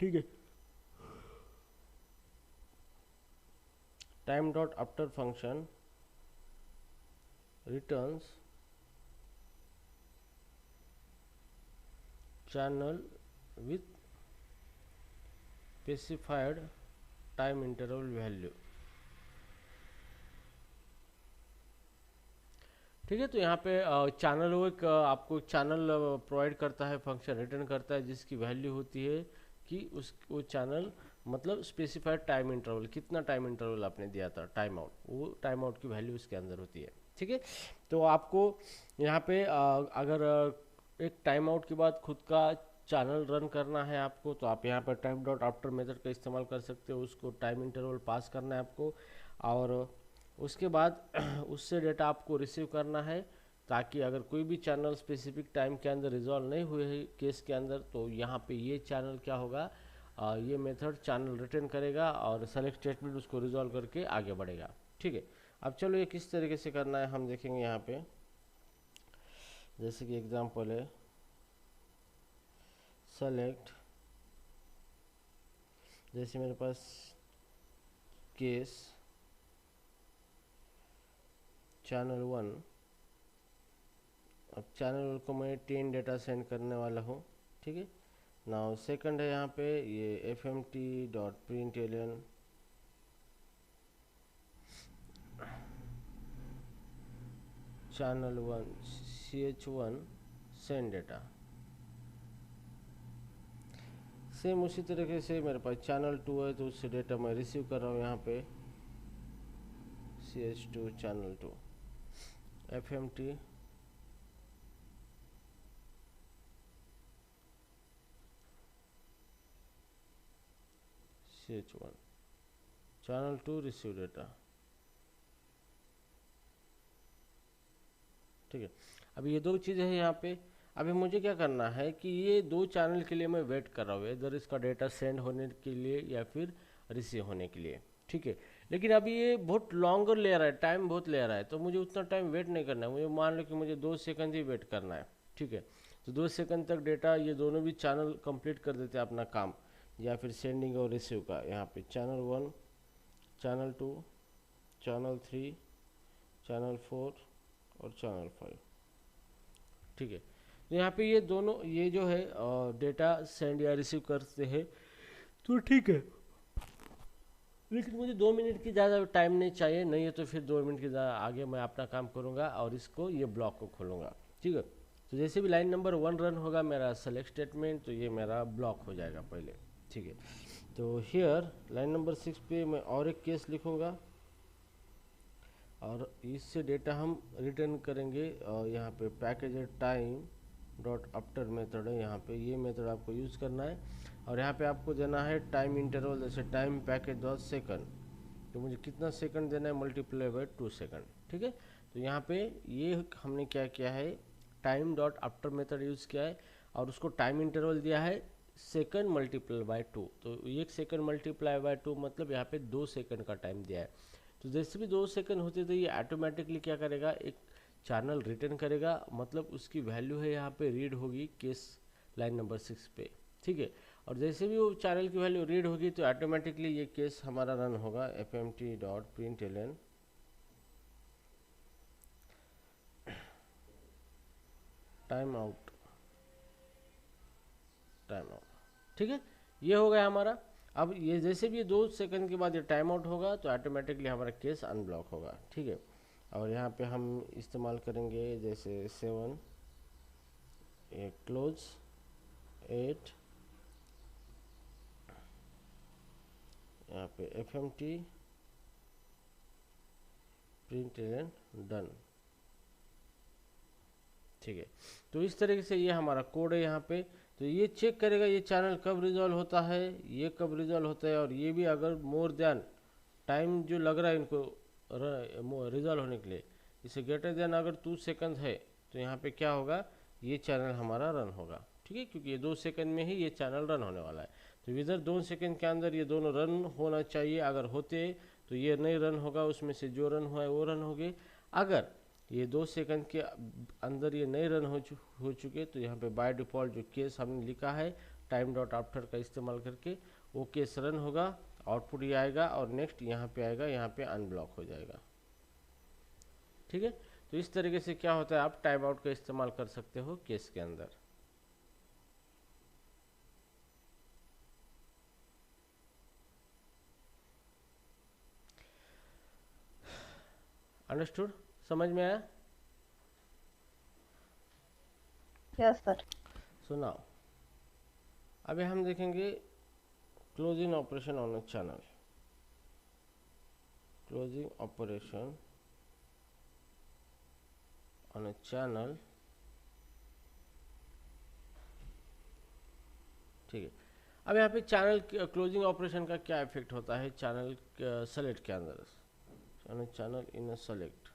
ठीक है। Time dot after function returns channel with specified time interval value। ठीक है, तो यहाँ पे चैनल वो एक आपको एक चैनल प्रोवाइड करता है, फंक्शन रिटर्न करता है जिसकी वैल्यू होती है कि उस वो चैनल मतलब स्पेसिफाइड टाइम इंटरवल, कितना टाइम इंटरवल आपने दिया था टाइम आउट, वो टाइम आउट की वैल्यू उसके अंदर होती है। ठीक है, तो आपको यहाँ पे अगर एक टाइम आउट के बाद खुद का चैनल रन करना है आपको, तो आप यहाँ पर टाइम डॉट आफ्टर मेथड का इस्तेमाल कर सकते हो। उसको टाइम इंटरवल पास करना है आपको, और उसके बाद उससे डेटा आपको रिसीव करना है, ताकि अगर कोई भी चैनल स्पेसिफिक टाइम के अंदर रिजॉल्व नहीं हुए है केस के अंदर, तो यहाँ पे ये चैनल क्या होगा, ये मेथड चैनल रिटर्न करेगा और सेलेक्ट स्टेटमेंट उसको रिजॉल्व करके आगे बढ़ेगा। ठीक है, अब चलो ये किस तरीके से करना है हम देखेंगे यहाँ पे। जैसे कि एग्जांपल है सेलेक्ट, जैसे मेरे पास केस चैनल 1, अब चैनल 1 को मैं 10 डेटा सेंड करने वाला हूँ। ठीक है, नाउ सेकंड है यहाँ पे ये fmt.println channel 1 ch1 send data. Same उसी तरीके से मेरे पास चैनल 2 है, तो उससे डेटा मैं रिसीव कर रहा हूँ यहाँ पे ch2 channel 2 fmt ch1 channel 2 receive data. ठीक है, अब ये दो चीज़ें हैं यहाँ पे। अभी मुझे क्या करना है कि ये दो चैनल के लिए मैं वेट कर रहा हूँ, इधर इसका डेटा सेंड होने के लिए या फिर रिसीव होने के लिए। ठीक है, लेकिन अभी ये बहुत लॉन्गर ले रहा है, टाइम बहुत ले रहा है, तो मुझे उतना टाइम वेट नहीं करना है। मुझे मान लो कि मुझे 2 सेकंड ही वेट करना है। ठीक है, तो 2 सेकंड तक डेटा ये दोनों भी चैनल कंप्लीट कर देते हैं अपना काम, या फिर सेंडिंग और रिसीव का। यहाँ पे चैनल 1, चैनल 2, चैनल 3, चैनल 4 और चैनल 5। ठीक है, तो यहाँ पे ये दोनों ये जो है डेटा सेंड या रिसीव करते हैं, तो ठीक है, लेकिन मुझे 2 मिनट की ज़्यादा टाइम नहीं चाहिए, नहीं है तो फिर 2 मिनट के आगे मैं अपना काम करूँगा और इसको ये ब्लॉक को खोलूँगा। ठीक है, तो जैसे भी लाइन नंबर 1 रन होगा मेरा सेलेक्ट स्टेटमेंट, तो ये मेरा ब्लॉक हो जाएगा पहले। ठीक है, तो हियर लाइन नंबर 6 पे मैं और एक केस लिखूँगा और इससे डेटा हम रिटर्न करेंगे। यहाँ पे package time dot after method है, यहाँ पे ये मेथड आपको यूज़ करना है, और यहाँ पे आपको देना है टाइम इंटरवल, जैसे टाइम पैकेज डॉट सेकंड, तो मुझे कितना सेकंड देना है मल्टीप्लाई बाय 2 सेकंड। ठीक है, तो यहाँ पे ये हमने क्या किया है, time dot after method use किया है और उसको टाइम इंटरवल दिया है सेकंड मल्टीप्लाई बाय 2, तो 1 सेकंड मल्टीप्लाई बाय 2 मतलब यहाँ पे 2 सेकंड का टाइम दिया है। तो जैसे भी 2 सेकंड होते तो ये ऑटोमेटिकली क्या करेगा, एक चैनल रिटर्न करेगा, मतलब उसकी वैल्यू है यहाँ पे रीड होगी केस लाइन नंबर 6 पे। ठीक है, और जैसे भी वो चैनल की वैल्यू रीड होगी तो ऑटोमेटिकली ये केस हमारा रन होगा fmt.println time out, time out. ठीक है, ये हो गया हमारा। अब ये जैसे भी 2 सेकंड के बाद ये टाइम आउट होगा तो ऑटोमेटिकली हमारा केस अनब्लॉक होगा। ठीक है, और यहाँ पे हम इस्तेमाल करेंगे जैसे 7 ये क्लोज 8, यहाँ पे fmt println डन। ठीक है, तो इस तरीके से ये हमारा कोड है यहाँ पे। तो ये चेक करेगा ये चैनल कब रिजॉल्व होता है, ये कब रिजॉल्व होता है, और ये भी अगर मोर देन टाइम जो लग रहा है इनको रिजॉल्व होने के लिए, इसे ग्रेटर देन अगर 2 सेकंड है, तो यहाँ पे क्या होगा, ये चैनल हमारा रन होगा। ठीक है, क्योंकि ये 2 सेकंड में ही ये चैनल रन होने वाला है, तो इधर 2 सेकंड के अंदर ये दोनों रन होना चाहिए। अगर होते तो ये नहीं रन होगा, उसमें से जो रन हुआ है वो रन हो गए। अगर ये 2 सेकंड के अंदर ये नहीं रन हो चुके, तो यहाँ पे बाय डिफ़ॉल्ट जो केस हमने लिखा है टाइम डॉट आफ्टर का इस्तेमाल करके वो केस रन होगा, आउटपुट ये आएगा और नेक्स्ट यहाँ पे आएगा, यहाँ पे अनब्लॉक हो जाएगा। ठीक है, तो इस तरीके से क्या होता है, आप टाइम आउट का इस्तेमाल कर सकते हो केस के अंदर। अंडरस्टूड, समझ में आया? Yes sir. सो नाउ अभी हम देखेंगे closing operation on a channel. Closing operation on a channel. ठीक है, अब यहाँ पे चैनल क्लोजिंग ऑपरेशन का क्या इफेक्ट होता है चैनल सेलेक्ट के अंदर, चैनल इन सेलेक्ट।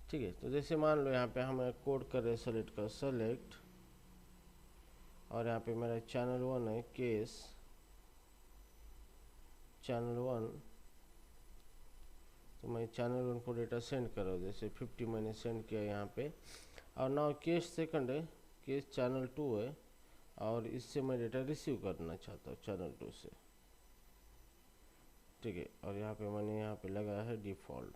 ठीक है, तो जैसे मान लो यहाँ पे हम कोड कर रहे हैं सेलेक्ट का सेलेक्ट, और यहाँ पे मेरा चैनल 1 है केस चैनल 1, तो मैं चैनल 1 को डेटा सेंड कर रहा हूँ, जैसे 50 मैंने सेंड किया यहाँ पे। और नाउ केस सेकंड है, केस चैनल 2 है, और इससे मैं डेटा रिसीव करना चाहता हूँ चैनल 2 से। ठीक है, और यहाँ पे मैंने यहाँ पे लगाया है डिफ़ॉल्ट,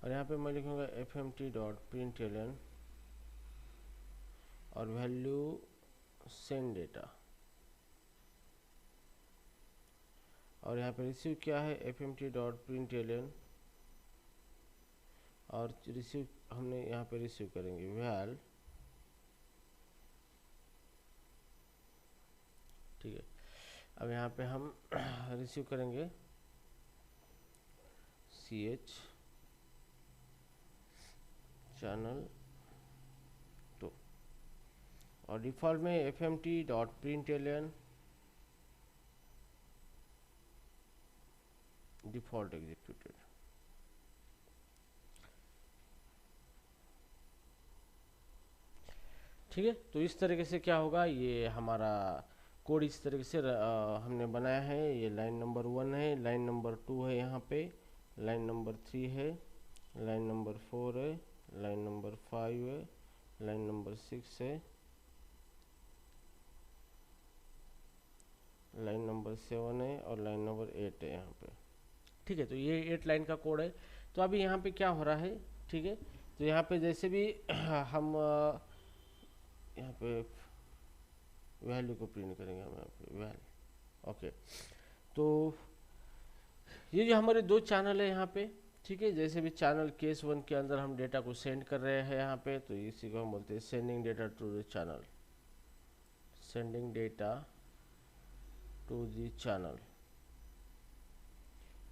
और यहाँ पे मैं लिखूँगा fmt.println और वैल्यू सेंड डेटा, और यहाँ पे रिसीव क्या है fmt.println, और रिसीव हमने यहाँ पे रिसीव करेंगे वैल। ठीक है, अब यहाँ पे हम रिसीव करेंगे ch चैनल 2, और डिफ़ॉल्ट में fmt.println डिफ़ॉल्ट एग्जीक्यूटेड। ठीक है, तो इस तरीके से क्या होगा, ये हमारा कोड इस तरीके से हमने बनाया है। ये लाइन नंबर 1 है, लाइन नंबर 2 है, यहाँ पे लाइन नंबर 3 है, लाइन नंबर 4 है, लाइन नंबर 5 है, लाइन नंबर 6 है, लाइन नंबर 7 है, और लाइन नंबर 8 है यहाँ पे। ठीक है, तो ये 8 लाइन का कोड है। तो अभी यहाँ पे क्या हो रहा है, ठीक है, तो यहाँ पे जैसे भी हम यहाँ पे वैल्यू को प्रिंट करेंगे हम यहाँ पे वैल। ओके, तो ये जो हमारे दो चैनल है यहाँ पे, ठीक है, जैसे भी चैनल केस 1 के अंदर हम डेटा को सेंड कर रहे हैं यहाँ पे, तो इसी को हम बोलते हैं sending data to the channel, sending data to the channel.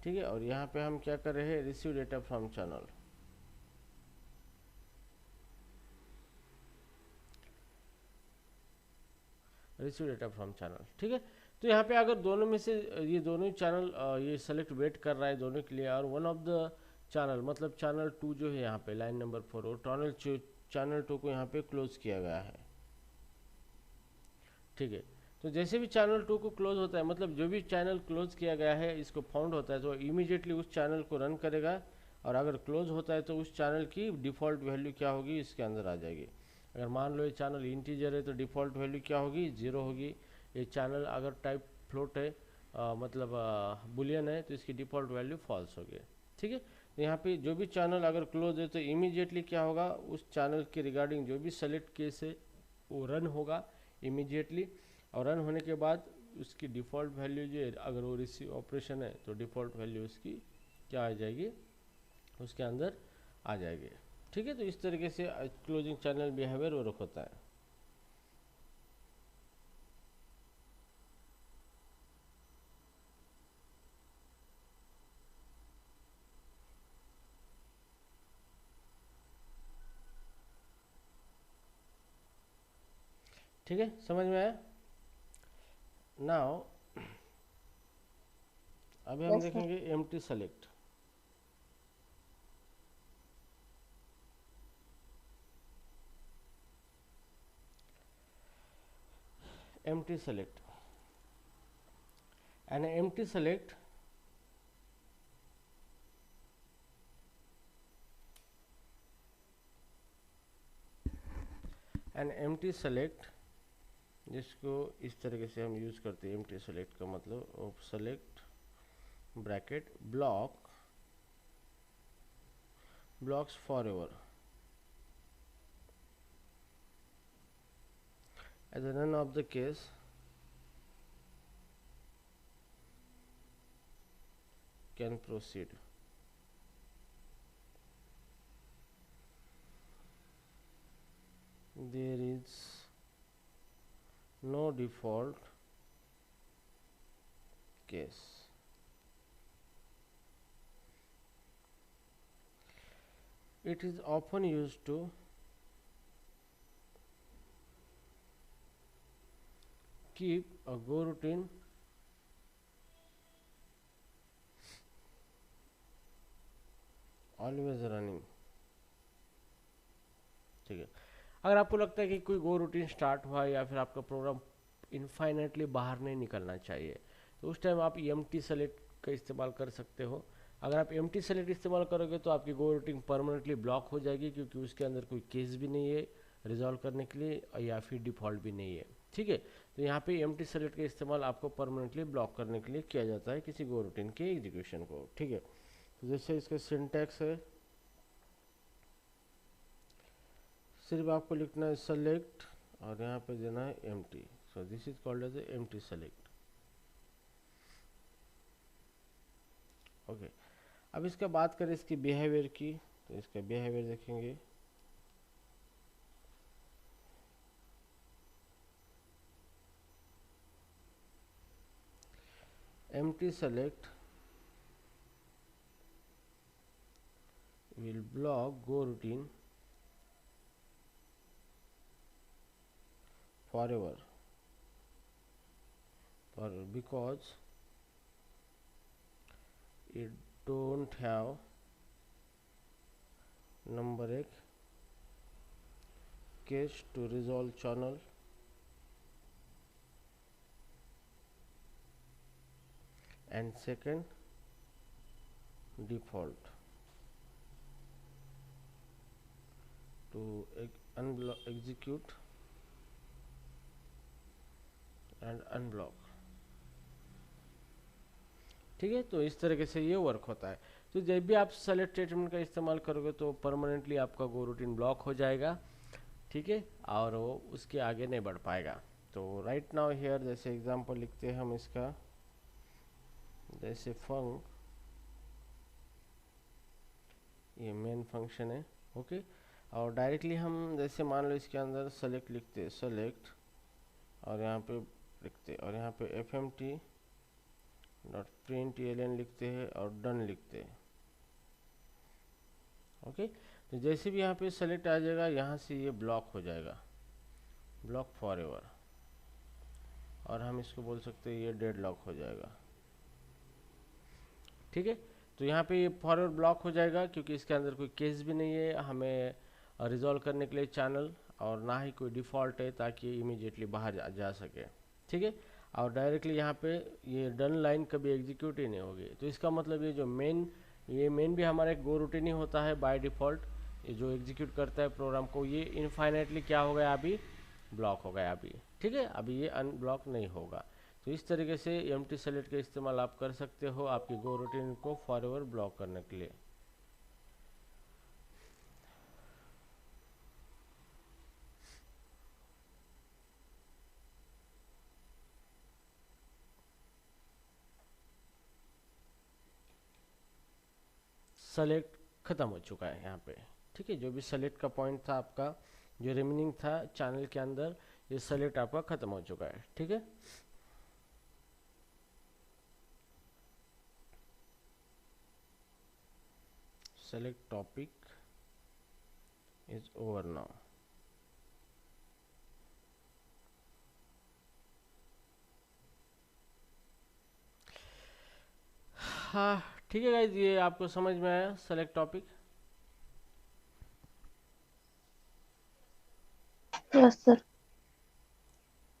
ठीक है, और यहाँ पे हम क्या कर रहे हैं, receive data from channel. Receive data from channel. ठीक है, तो यहाँ पे अगर दोनों में से ये दोनों चैनल ये सेलेक्ट वेट कर रहा है दोनों के लिए, और वन ऑफ द चैनल मतलब चैनल 2 जो है यहाँ पे लाइन नंबर 4, और चैनल 2 को यहाँ पे क्लोज किया गया है। ठीक है, तो जैसे भी चैनल 2 को क्लोज होता है, मतलब जो भी चैनल क्लोज किया गया है इसको फाउंड होता है, तो इमीडिएटली उस चैनल को रन करेगा, और अगर क्लोज होता है तो उस चैनल की डिफ़ॉल्ट वैल्यू क्या होगी, इसके अंदर आ जाएगी। अगर मान लो ये चैनल इंटीजर है तो डिफ़ॉल्ट वैल्यू क्या होगी, 0 होगी। ये चैनल अगर टाइप फ्लोट है मतलब बुलियन है, तो इसकी डिफ़ॉल्ट वैल्यू फॉल्स होगी। ठीक है, तो यहाँ पे जो भी चैनल अगर क्लोज है तो इमीडिएटली क्या होगा, उस चैनल के रिगार्डिंग जो भी सेलेक्ट केस है वो रन होगा इमीडिएटली, और रन होने के बाद उसकी डिफ़ॉल्ट वैल्यू जो है, अगर वो रिसीव ऑपरेशन है तो डिफ़ॉल्ट वैल्यू उसकी क्या आ जाएगी, उसके अंदर आ जाएगी। ठीक है, तो इस तरीके से क्लोजिंग चैनल बिहेवियर वर्क होता है। ठीक है, समझ में आया? नाउ अभी हम यस सर। देखेंगे empty select. empty select, and empty select an empty select जिसको इस तरीके से हम यूज़ करते हैं। एम्प्टी सेलेक्ट का मतलब select bracket blocks forever as a none of the case can proceed. There is no default case. It is often used to keep a go routine always running. ठीक है, अगर आपको लगता है कि कोई गो रूटीन स्टार्ट हुआ या फिर आपका प्रोग्राम इनफाइनेटली बाहर नहीं निकलना चाहिए, तो उस टाइम आप एम्प्टी सेलेक्ट का इस्तेमाल कर सकते हो। अगर आप एम्प्टी सेलेक्ट इस्तेमाल करोगे तो आपकी गो रूटीन परमानेंटली ब्लॉक हो जाएगी, क्योंकि उसके अंदर कोई केस भी नहीं है रिजॉल्व करने के लिए या फिर डिफ़ॉल्ट भी नहीं है। ठीक है, तो यहाँ पे एम्प्टी सेलेक्ट का इस्तेमाल आपको परमानेंटली ब्लॉक करने के लिए किया जाता है किसी गो रूटीन के एग्जीक्यूशन को। ठीक है, तो जैसे इसका सिंटैक्स है, सिर्फ आपको लिखना है सेलेक्ट और यहाँ पे देना है empty. So this is called as empty select. Okay, अब इसका बात करें इसकी बिहेवियर की, तो इसका बिहेवियर देखेंगे। Empty select will block go routine forever because it don't have number एक case to resolve channel and second default to execute and unblock। ठीक है, तो इस तरीके से ये वर्क होता है। तो जब भी आप सेलेक्ट स्टेटमेंट का इस्तेमाल करोगे तो परमानेंटली आपका गो रूटीन ब्लॉक हो जाएगा। ठीक है, और वो उसके आगे नहीं बढ़ पाएगा। तो राइट नाउ हियर जैसे एग्जांपल लिखते हैं हम इसका, जैसे फंक, ये मेन फंक्शन है। ओके, और डायरेक्टली हम जैसे मान लो इसके अंदर सेलेक्ट लिखते हैं, सेलेक्ट और यहाँ पे लिखते हैं और यहाँ पे fmt डॉट प्रिंट एलन लिखते हैं और डन लिखते हैं। ओके, तो जैसे भी यहाँ पे सेलेक्ट आ जाएगा यहाँ से ये ब्लॉक हो जाएगा, ब्लॉक फॉर एवर, और हम इसको बोल सकते हैं ये डेड लॉक हो जाएगा। ठीक है, तो यहाँ पे ये फॉरवर्ड ब्लॉक हो जाएगा क्योंकि इसके अंदर कोई केस भी नहीं है हमें रिजॉल्व करने के लिए चैनल, और ना ही कोई डिफ़ॉल्ट है ताकि इमीडिएटली बाहर जा सके। ठीक है, और डायरेक्टली यहाँ पे ये डन लाइन कभी एग्जीक्यूट ही नहीं होगी। तो इसका मतलब ये जो मेन भी हमारा एक गो रूटीन ही होता है बाय डिफ़ॉल्ट, ये जो एग्जीक्यूट करता है प्रोग्राम को, ये इनफाइनाइटली क्या हो गया, अभी ब्लॉक हो गया अभी। ठीक है, अभी ये अनब्लॉक नहीं होगा। तो इस तरीके से एम्प्टी सेलेक्ट का इस्तेमाल आप कर सकते हो आपकी गो रूटीन को फॉरएवर ब्लॉक करने के लिए। सेलेक्ट ख़त्म हो चुका है यहाँ पे। ठीक है, जो भी सेलेक्ट का पॉइंट था आपका, जो रिमेनिंग था चैनल के अंदर, ये सेलेक्ट आपका ख़त्म हो चुका है। ठीक है, select topic is over now. हाँ ठीक है गाइज, ये आपको समझ में आया सेलेक्ट टॉपिक? Yes sir.